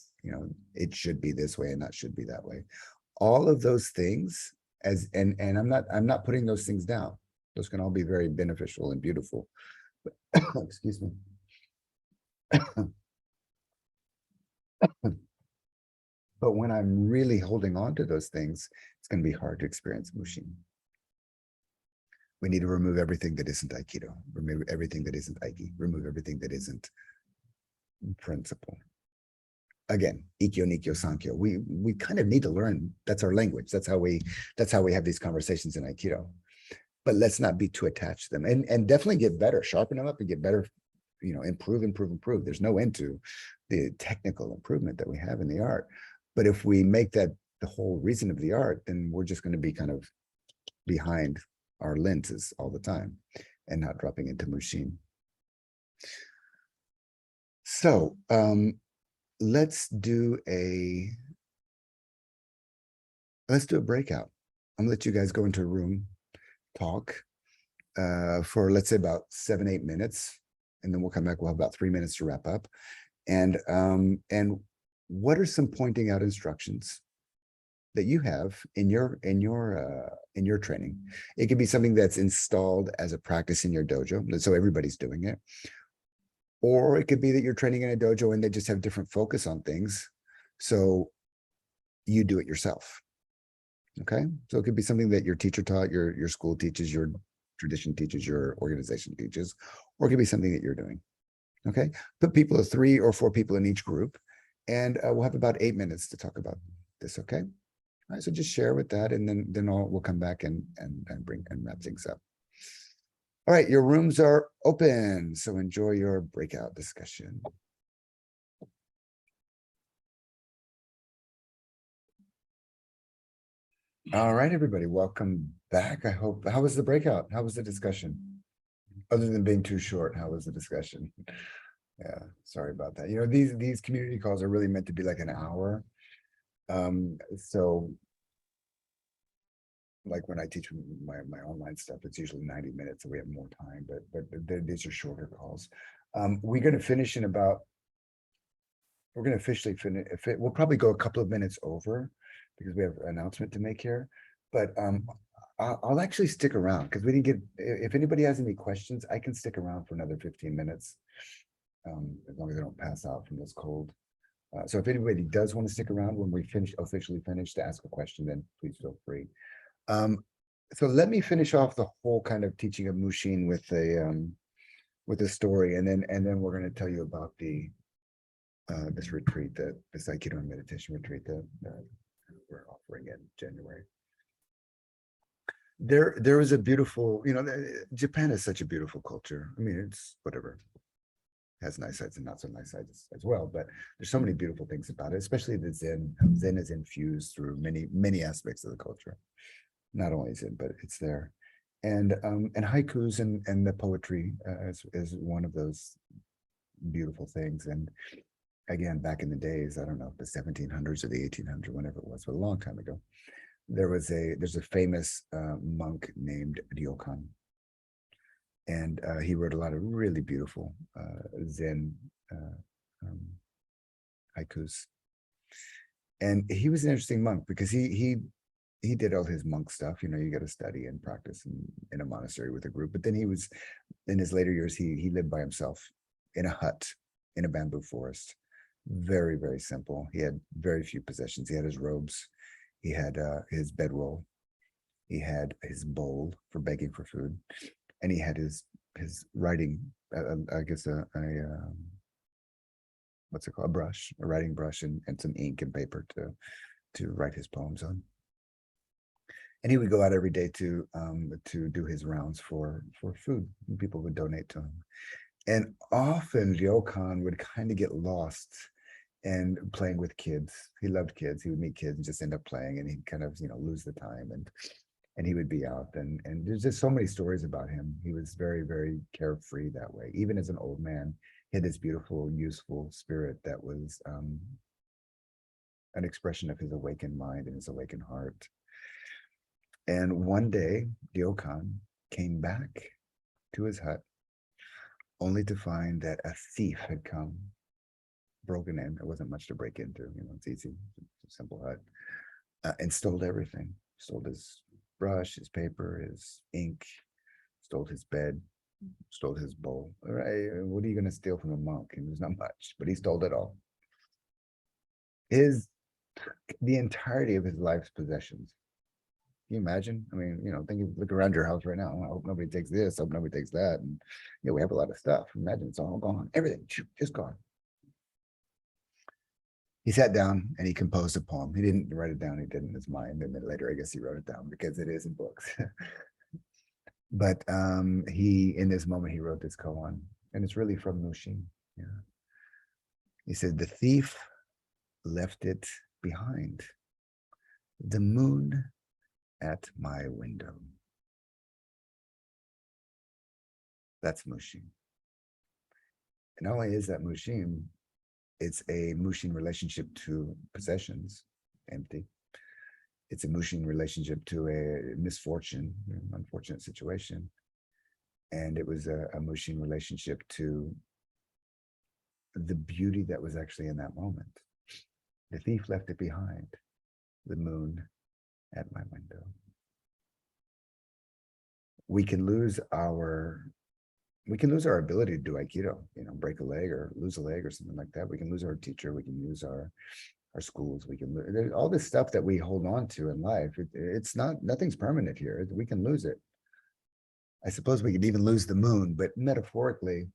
it should be this way and not should be that way. All of those things, and I'm not putting those things down. Those can all be very beneficial and beautiful. But, excuse me. But when I'm really holding on to those things, it's going to be hard to experience Mushin. We need to remove everything that isn't Aikido, remove everything that isn't Aiki, remove everything that isn't principle. again, Ikkyo, Nikkyo, Sankyo. We kind of need to learn. That's our language. That's how we have these conversations in Aikido. But let's not be too attached to them, and definitely get better, sharpen them up and get better, improve. There's no end to the technical improvement that we have in the art. But if we make that the whole reason of the art, then we're just going to be kind of behind our lenses all the time and not dropping into Mushin. So let's do a breakout. I'm gonna let you guys go into a room, talk for, let's say, about 7-8 minutes, and then we'll come back. We'll have about 3 minutes to wrap up. And what are some pointing out instructions that you have in your training? It could be something that's installed as a practice in your dojo, so everybody's doing it. Or it could be that you're training in a dojo and they just have different focus on things, so you do it yourself. Okay, so it could be something that your teacher taught, your school teaches, your tradition teaches, your organization teaches, or it could be something that you're doing. Okay, put people of 3 or 4 people in each group, and we'll have about 8 minutes to talk about this. Okay, all right. So just share with that, and then we'll come back and wrap things up. All right, your rooms are open, so enjoy your breakout discussion. All right, everybody, welcome back. I hope, how was the breakout? How was the discussion? Other than being too short, how was the discussion? Yeah, sorry about that. These community calls are really meant to be like an hour. So like when I teach my online stuff, it's usually 90 minutes, so we have more time, but these are shorter calls. We're going to finish in about, we're going to officially finish, we'll probably go a couple of minutes over because we have an announcement to make here, but I'll actually stick around because we didn't get, if anybody has any questions, I can stick around for another 15 minutes, as long as I don't pass out from this cold. So if anybody does want to stick around when we officially finish to ask a question, then please feel free. So let me finish off the whole kind of teaching of Mushin with a story, and then we're going to tell you about this retreat, this Aikido meditation retreat that we're offering in January. There is a beautiful, Japan is such a beautiful culture. I mean, it's whatever. Has nice sides and not so nice sides as well, but there's so many beautiful things about it, especially the Zen. Zen is infused through many aspects of the culture. Not only Zen, but it's there. And haikus and the poetry is one of those beautiful things. And again, back in the days, I don't know, the 1700s or the 1800s, whenever it was, but a long time ago, there's a famous monk named Ryokan. And he wrote a lot of really beautiful Zen haikus. And he was an interesting monk because he did all his monk stuff. You got to study and practice in a monastery with a group. But then he was, in his later years, he lived by himself in a hut in a bamboo forest. Very, very simple. He had very few possessions. He had his robes. He had his bedroll. He had his bowl for begging for food. And he had his writing, I guess what's it called? A writing brush and some ink and paper to write his poems on. And he would go out every day to do his rounds for food. And people would donate to him. And often Ryokan would kind of get lost and playing with kids. He loved kids. He would meet kids and just end up playing, and he'd kind of lose the time, and he would be out, and there's just so many stories about him. He was very, very carefree that way. Even as an old man, he had this beautiful, useful spirit that was an expression of his awakened mind and his awakened heart. And one day, Ryokan came back to his hut only to find that a thief had come, broken in. There wasn't much to break into, it's easy, it's a simple hut, and stole everything. Stole his brush, his paper, his ink, stole his bed, stole his bowl. All right, what are you going to steal from a monk? And there's not much, but he stole it all. The entirety of his life's possessions. Can you imagine? I mean, look around your house right now. I hope nobody takes this. I hope nobody takes that. And we have a lot of stuff. Imagine it's all gone. Everything just gone. he sat down and he composed a poem. He didn't write it down. He did it in his mind. And then later, I guess he wrote it down because it is in books. But in this moment, he wrote this koan, and it's really from Mushin. Yeah. He said, the thief left it behind. The moon at my window. That's Mushin. And not only is that Mushin, it's a Mushin relationship to possessions, empty. It's a Mushin relationship to a misfortune, an unfortunate situation. And it was a Mushin relationship to the beauty that was actually in that moment. The thief left it behind. The moon at my window. We can lose our ability to do Aikido, break a leg or lose a leg or something like that. We can lose our teacher. We can lose our schools. We can lose all this stuff that we hold on to in life. Nothing's permanent here. We can lose it. I suppose we could even lose the moon, but metaphorically,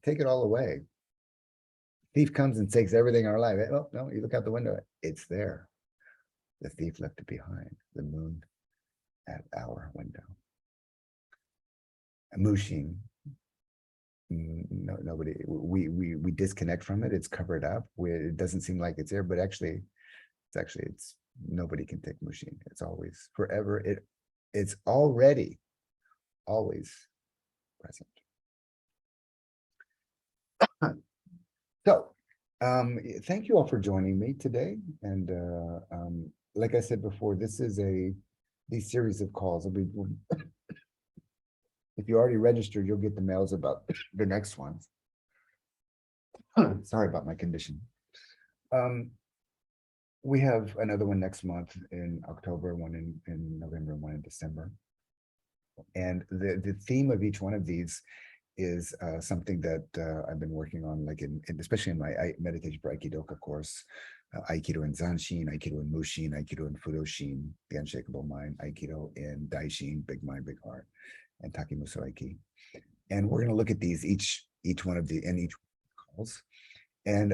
take it all away. Thief comes and takes everything in our life. Oh, no, you look out the window. It's there. The thief left it behind. The moon at our window. Mushin. No, nobody. We disconnect from it. It's covered up. It doesn't seem like it's there, but actually, it's nobody can take Mushin. It's always forever. It's already always present. So, thank you all for joining me today. And like I said before, this is these series of calls. If you already registered, you'll get the mails about the next ones. Sorry about my condition. We have another one next month in October, one in November, and one in December. And the theme of each one of these is something that I've been working on, especially in my meditation for Aikidoka course, Aikido in Zanshin, Aikido in Mushin, Aikido in Fudoshin, the unshakable mind, Aikido in Daishin, big mind, big heart, and Takemushu Aiki. And we're going to look at these each one of the in each calls. And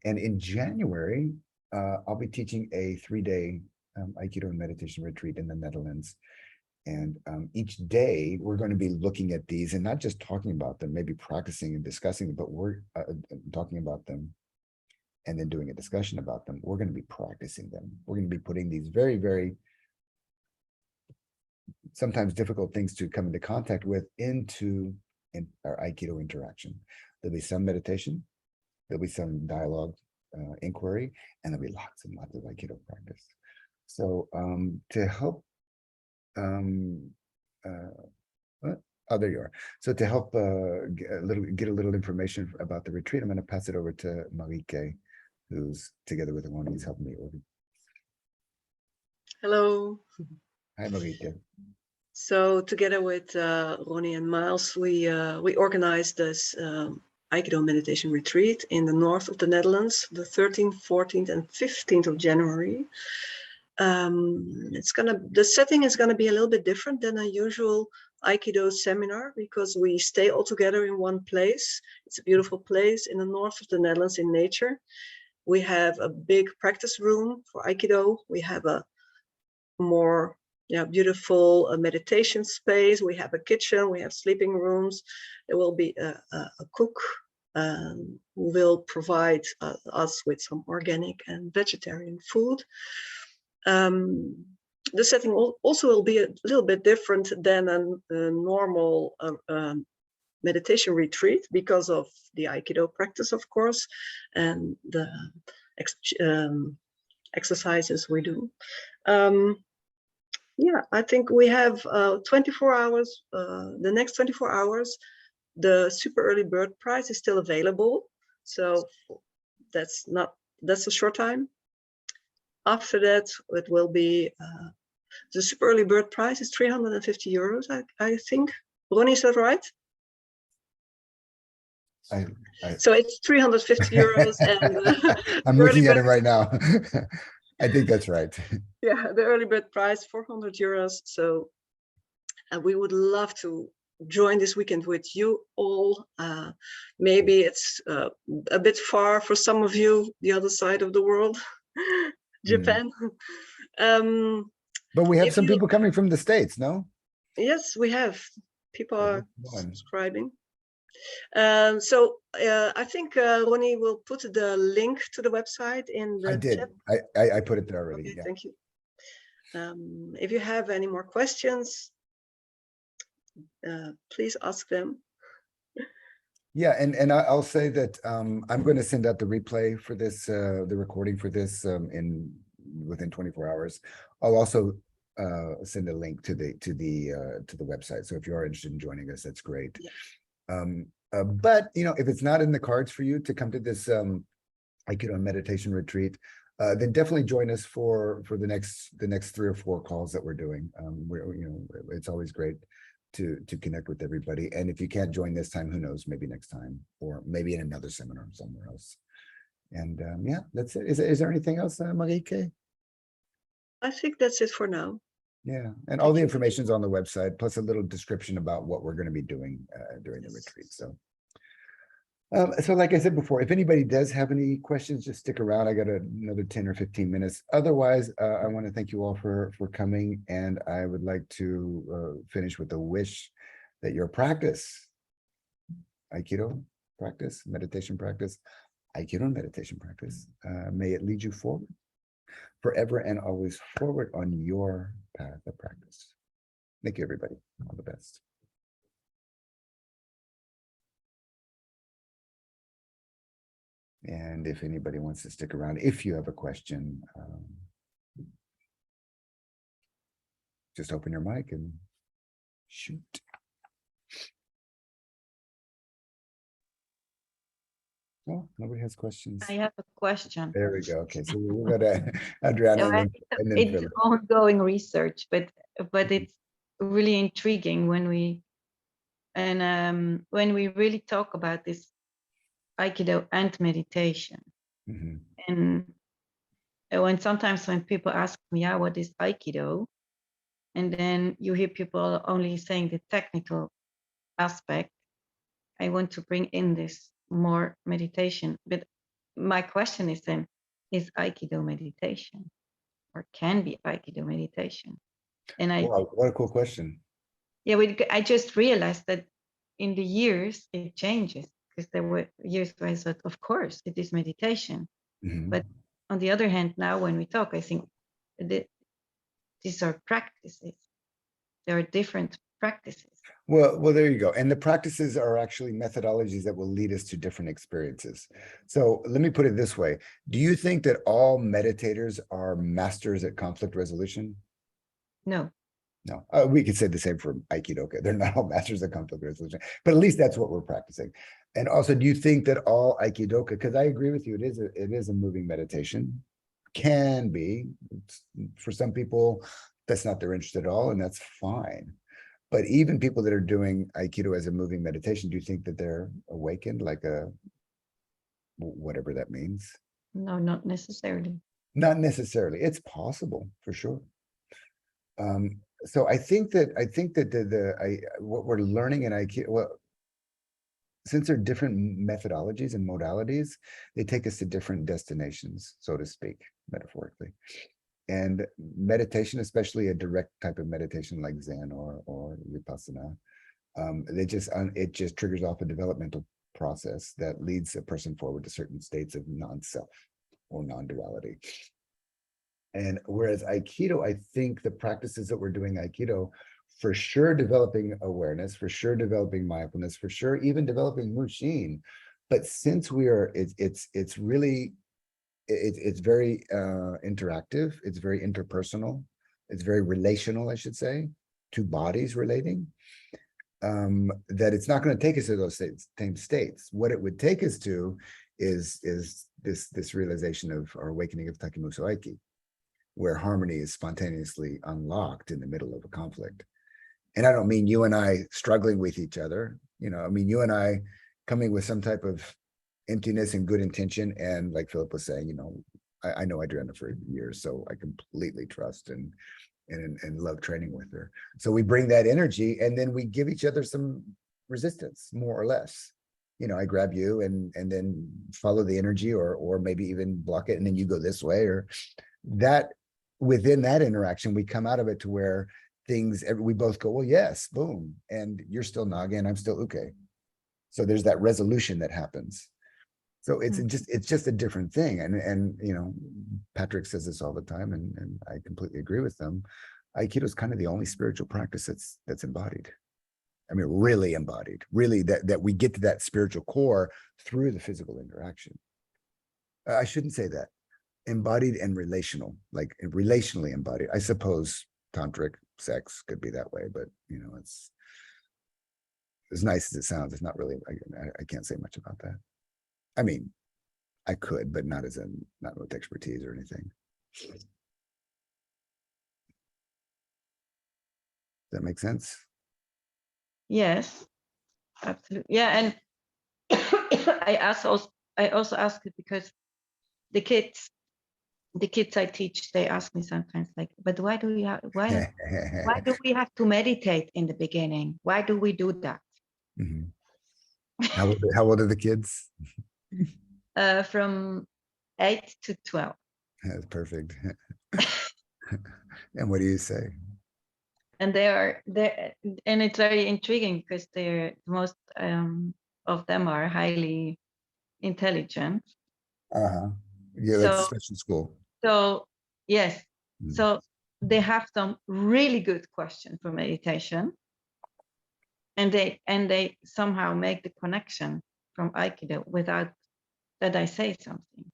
in January, I'll be teaching a 3-day Aikido and meditation retreat in the Netherlands. And each day we're going to be looking at these and not just talking about them, maybe practicing and discussing them, but we're talking about them and then doing a discussion about them. We're going to be practicing them. We're going to be putting these very, very sometimes difficult things to come into contact with into our Aikido interaction. There'll be some meditation, there'll be some dialogue, inquiry, and there'll be lots and lots of Aikido practice. So to help there you are. So to help get a little information about the retreat, I'm going to pass it over to Marike, who's together with Ronnie, is helping me over. Hello. Hi, Marike. So together with Ronnie and Miles, we organized this Aikido meditation retreat in the north of the Netherlands, the 13th, 14th, and 15th of January. The setting is gonna be a little bit different than a usual Aikido seminar because we stay all together in one place. It's a beautiful place in the north of the Netherlands in nature. We have a big practice room for Aikido. We have a more beautiful meditation space. We have a kitchen. We have sleeping rooms. There will be a cook who will provide us with some organic and vegetarian food. The setting also will be a little bit different than a normal meditation retreat because of the Aikido practice, of course, and the exercises we do. I think we have 24 hours, the next 24 hours, the super early bird prize is still available. So that's a short time. After that, it will be, the super early bird prize is 350 euros, I think. Ronnie, is that right? So it's 350 euros. And I'm looking at it right now. I think that's right. Yeah, the early bird prize, 400 euros. So we would love to join this weekend with you all. Maybe it's a bit far for some of you, the other side of the world, Japan. But we have if some you- people coming from the States, no? Yes, we have. People are One. subscribing. So I think Ronnie will put the link to the website in the I did. chat. I put it there already. Okay, Yeah. thank you. If you have any more questions, please ask them. Yeah, and I'll say that I'm going to send out the replay for this, the recording for this within 24 hours. I'll also send a link to the website. So if you are interested in joining us, that's great. Yeah. But you know, if it's not in the cards for you to come to this Aikido meditation retreat, then definitely join us for the next 3 or 4 calls that we're doing. You know, it's always great to connect with everybody. And if you can't join this time, who knows, maybe next time, or maybe in another seminar somewhere else. And yeah, that's it. Is there anything else, Marieke? I think that's it for now. Yeah, and all the information is on the website, plus a little description about what we're going to be doing during the retreat. So, so like I said before, if anybody does have any questions, just stick around. I got another 10 or 15 minutes. Otherwise, I want to thank you all for coming, and I would like to finish with a wish that your practice, Aikido practice, meditation practice, Aikido meditation practice, may it lead you forward, forever and always forward on your path of practice. Thank you, everybody. All the best. And if anybody wants to stick around, if you have a question, just open your mic and shoot. Well, nobody has questions. I have a question. There we go. Okay, so we'll go to Adriana and then It's Philip. ongoing research, but it's really intriguing when we really talk about this Aikido and meditation. Mm-hmm. And sometimes when people ask me, yeah, what is Aikido? And then you hear people only saying the technical aspect. I want to bring in this more meditation. But my question is then, is Aikido meditation, or can be Aikido meditation? And Wow, what a cool question. Yeah, I just realized that in the years it changes, because there were years where I thought, of course, it is meditation. Mm-hmm. But on the other hand, now when we talk, I think these are practices. There are different practices. Well, there you go. And the practices are actually methodologies that will lead us to different experiences. So let me put it this way. Do you think that all meditators are masters at conflict resolution? No. No, we could say the same for Aikido. They're not all masters of conflict resolution, but at least that's what we're practicing. And also, do you think that all Aikidoka, because I agree with you, it is a moving meditation, can be. For some people, that's not their interest at all, and that's fine. But even people that are doing Aikido as a moving meditation, do you think that they're awakened, like whatever that means? No, not necessarily. Not necessarily. It's possible, for sure. So I think that what we're learning in Aikido, well, since there are different methodologies and modalities, they take us to different destinations, so to speak, metaphorically. And meditation, especially a direct type of meditation like Zen or Vipassana, it just triggers off a developmental process that leads a person forward to certain states of non-self or non-duality. And whereas Aikido, I think the practices that we're doing Aikido, for sure developing awareness, for sure developing mindfulness, for sure even developing Mushin. But since it's very interactive, it's very interpersonal, it's very relational, I should say, two bodies relating, that it's not going to take us to those same states. What it would take us to is this realization of our awakening of Takemushu Aiki, where harmony is spontaneously unlocked in the middle of a conflict. And I don't mean you and I struggling with each other, I mean you and I coming with some type of emptiness and good intention. And like Philip was saying, I know Adriana for years, so I completely trust. And and love training with her. So we bring that energy, and then we give each other some resistance, more or less. You know, I grab you and then follow the energy, or maybe even block it, and then you go this way, or that. Within that interaction, we come out of it to where we both go, well, yes, boom, and you're still Naga and I'm still Uke. So there's that resolution that happens. So it's just a different thing. And you know, Patrick says this all the time, and I completely agree with them. Aikido is kind of the only spiritual practice that's embodied. I mean, really embodied, really that we get to that spiritual core through the physical interaction. I shouldn't say that. Embodied and relational, like relationally embodied. I suppose tantric sex could be that way, but you know, it's as nice as it sounds. It's not really. I can't say much about that. I mean, I could, but not with expertise or anything. Does that make sense? Yes, absolutely. Yeah, and I also ask it because the kids I teach, they ask me sometimes, like, but why do we have to meditate in the beginning? Why do we do that? Mm-hmm. How old are the kids? From 8 to 12. That's perfect. And what do you say? And and it's very intriguing because most of them are highly intelligent. Yeah, like special school. So yes, so they have some really good questions for meditation, and they somehow make the connection from Aikido without that I say something.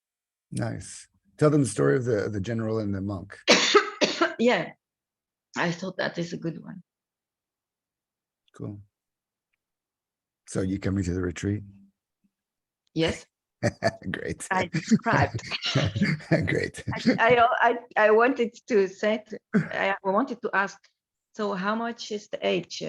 Nice. Tell them the story of the general and the monk. Yeah, I thought that is a good one. Cool. So you coming to the retreat? Yes. Great. I described. Great. I wanted to say, I wanted to ask, so how much is the age?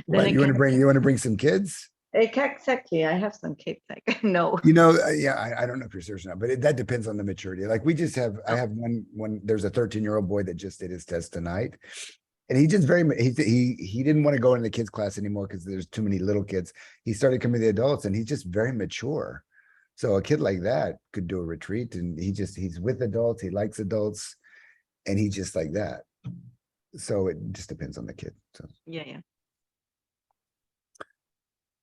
What, you want to bring some kids? Exactly. I have some kids. Like, no. You know, yeah, I don't know if you're serious or not, but that depends on the maturity. Like I have one, there's a 13-year-old boy that just did his test tonight. And he just he didn't want to go into the kids class anymore because there's too many little kids. He started coming to the adults, and he's just very mature. So a kid like that could do a retreat, and he's with adults. He likes adults, and he's just like that. So it just depends on the kid. So Yeah.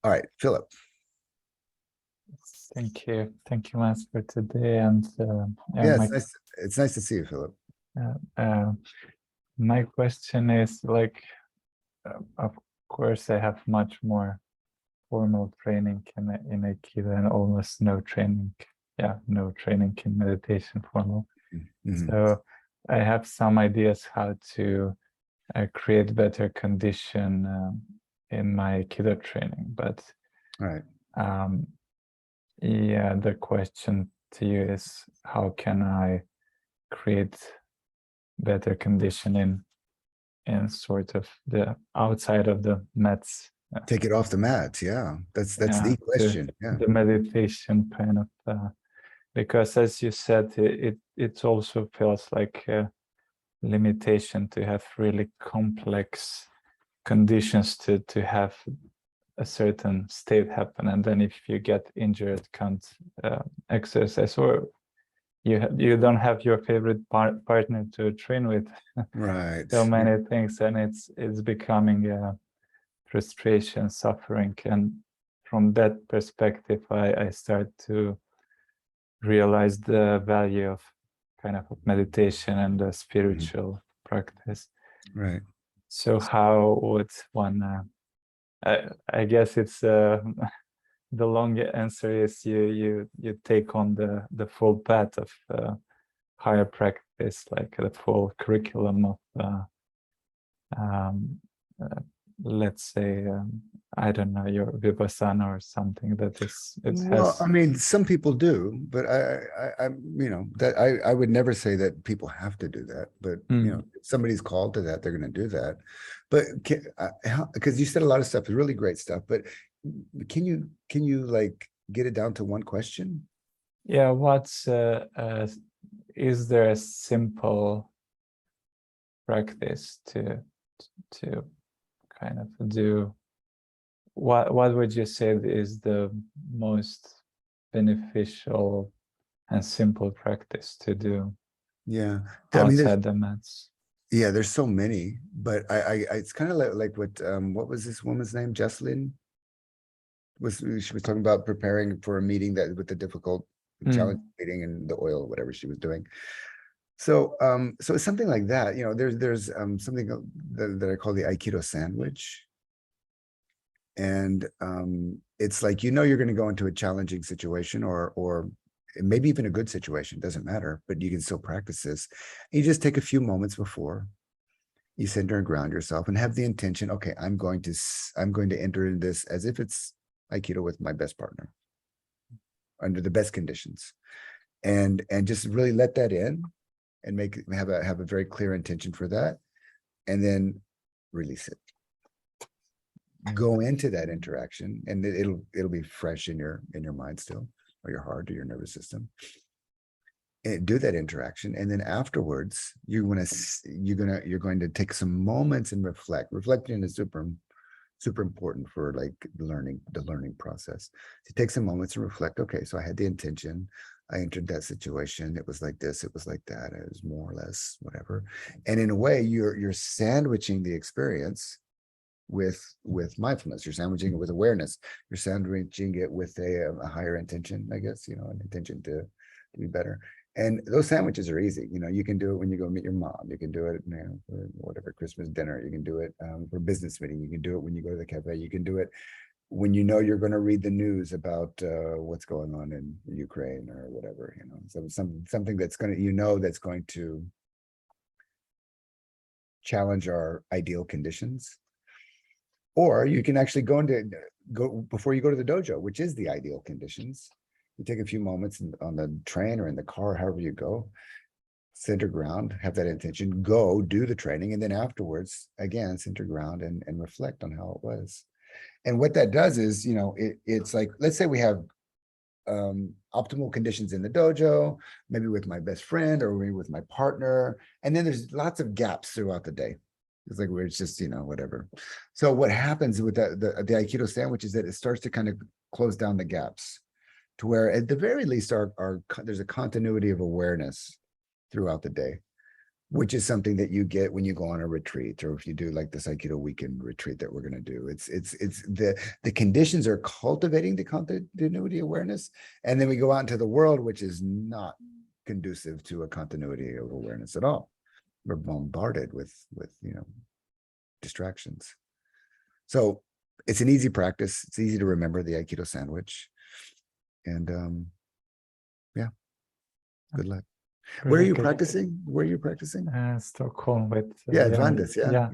All right, Philip. Thank you, Mas, for today. And it's nice to see you, Philip. My question is, like, of course, I have much more formal training in Aikido and almost no training. No training in meditation formal. Mm-hmm. So I have some ideas how to create better condition in my Aikido training. But the question to you is, how can I create better condition in sort of the outside of the mats? Take it off the mats. Yeah, that's the question. The meditation kind of, because as you said, it also feels like a limitation to have really complex conditions to have a certain state happen, and then if you get injured, can't exercise, or you don't have your favorite partner to train with. Right. So many things, and it's becoming a frustration, suffering, and from that perspective, I start to realize the value of kind of meditation and the spiritual practice. Right. So how would one? I guess it's the long answer is you take on the full path of higher practice, like the full curriculum of let's say I don't know, your Vipassana or something that is well, I mean, some people do, but I you know, that I would never say that people have to do that, but you know, if somebody's called to that, they're going to do that. But because you said a lot of stuff, really great stuff, but can you like get it down to one question? Yeah, what's is there a simple practice to kind of do, what would you say is the most beneficial and simple practice to do? Yeah, I mean, outside the mats. Yeah, there's so many, but I it's kind of like what was this woman's name? Jesslyn? She was talking about preparing for a meeting that with the difficult challenge meeting and the oil, whatever she was doing. So so it's something like that. You know, there's something that I call the Aikido sandwich. And it's like, you know, you're going to go into a challenging situation or maybe even a good situation, doesn't matter, but you can still practice this. You just take a few moments before you center and ground yourself and have the intention, okay, I'm going to enter in this as if it's Aikido with my best partner under the best conditions, and just really let that in and have a very clear intention for that, and then release it. Go into that interaction, and it'll be fresh in your mind still, or your heart, or your nervous system. And do that interaction, and then afterwards, you're going to take some moments and reflect. Reflecting is super important for like the learning process. To take some moments and reflect. Okay, so I had the intention. I entered that situation. It was like this. It was like that. It was more or less whatever. And in a way, you're sandwiching the experience with mindfulness. You're sandwiching it with awareness. You're sandwiching it with a higher intention, I guess, you know, an intention to be better. And those sandwiches are easy. You know, you can do it when you go meet your mom. You can do it, you know, for whatever Christmas dinner. You can do it for a business meeting. You can do it when you go to the cafe. You can do it when you know you're going to read the news about what's going on in Ukraine or whatever. You know, so something that's going to, you know, that's going to challenge our ideal conditions. Or you can actually go before you go to the dojo, which is the ideal conditions. You take a few moments on the train or in the car, however you go, center ground, have that intention, go do the training, and then afterwards, again, center ground and reflect on how it was. And what that does is, you know, it's like, let's say we have optimal conditions in the dojo, maybe with my best friend or maybe with my partner, and then there's lots of gaps throughout the day. It's like where it's just, you know, whatever. So what happens with the Aikido sandwich is that it starts to kind of close down the gaps to where at the very least there's a continuity of awareness throughout the day, which is something that you get when you go on a retreat, or if you do like this Aikido weekend retreat that we're going to do. It's the conditions are cultivating the continuity awareness, and then we go out into the world, which is not conducive to a continuity of awareness at all. We're bombarded with you know, distractions. So it's an easy practice. It's easy to remember the Aikido sandwich, and yeah, good luck. Where are you practicing? Where are you practicing? Stockholm with Advantis, Jan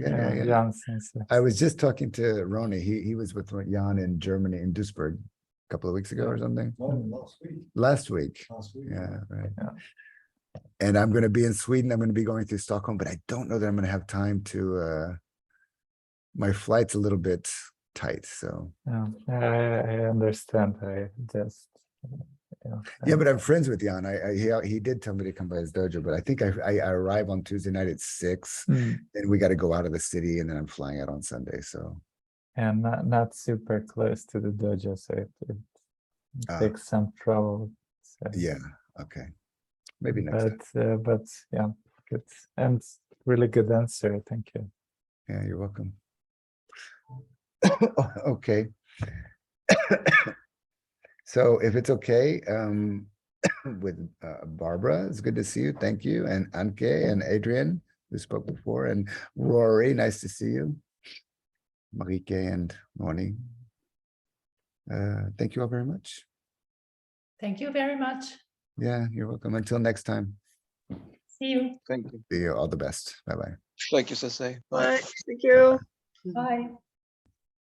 yeah. I was just talking to Ronnie. He was with Jan in Germany, in Duisburg, a couple of weeks ago or something. Last week. Yeah, right. Yeah. And I'm going to be in Sweden. I'm going to be going through Stockholm, but I don't know that I'm going to have time to. My flight's a little bit tight, so. I understand. Yeah, but I'm friends with Jan. He did tell me to come by his dojo, but I think I arrive on Tuesday night at 6, and we got to go out of the city, and then I'm flying out on Sunday. So. And not super close to the dojo, so it takes some travel. So. Yeah. Okay. Maybe next time. But yeah, good and really good answer. Thank you. Yeah, you're welcome. Okay. So if it's okay, with Barbara, it's good to see you. Thank you. And Anke and Adrian, who spoke before, and Rory, nice to see you. Marike and Moni. Thank you all very much. Thank you very much. Yeah, you're welcome. Until next time. See you. Thank you. See you. All the best. Bye-bye. Thank you, Sensei. Bye. Thank you. Bye.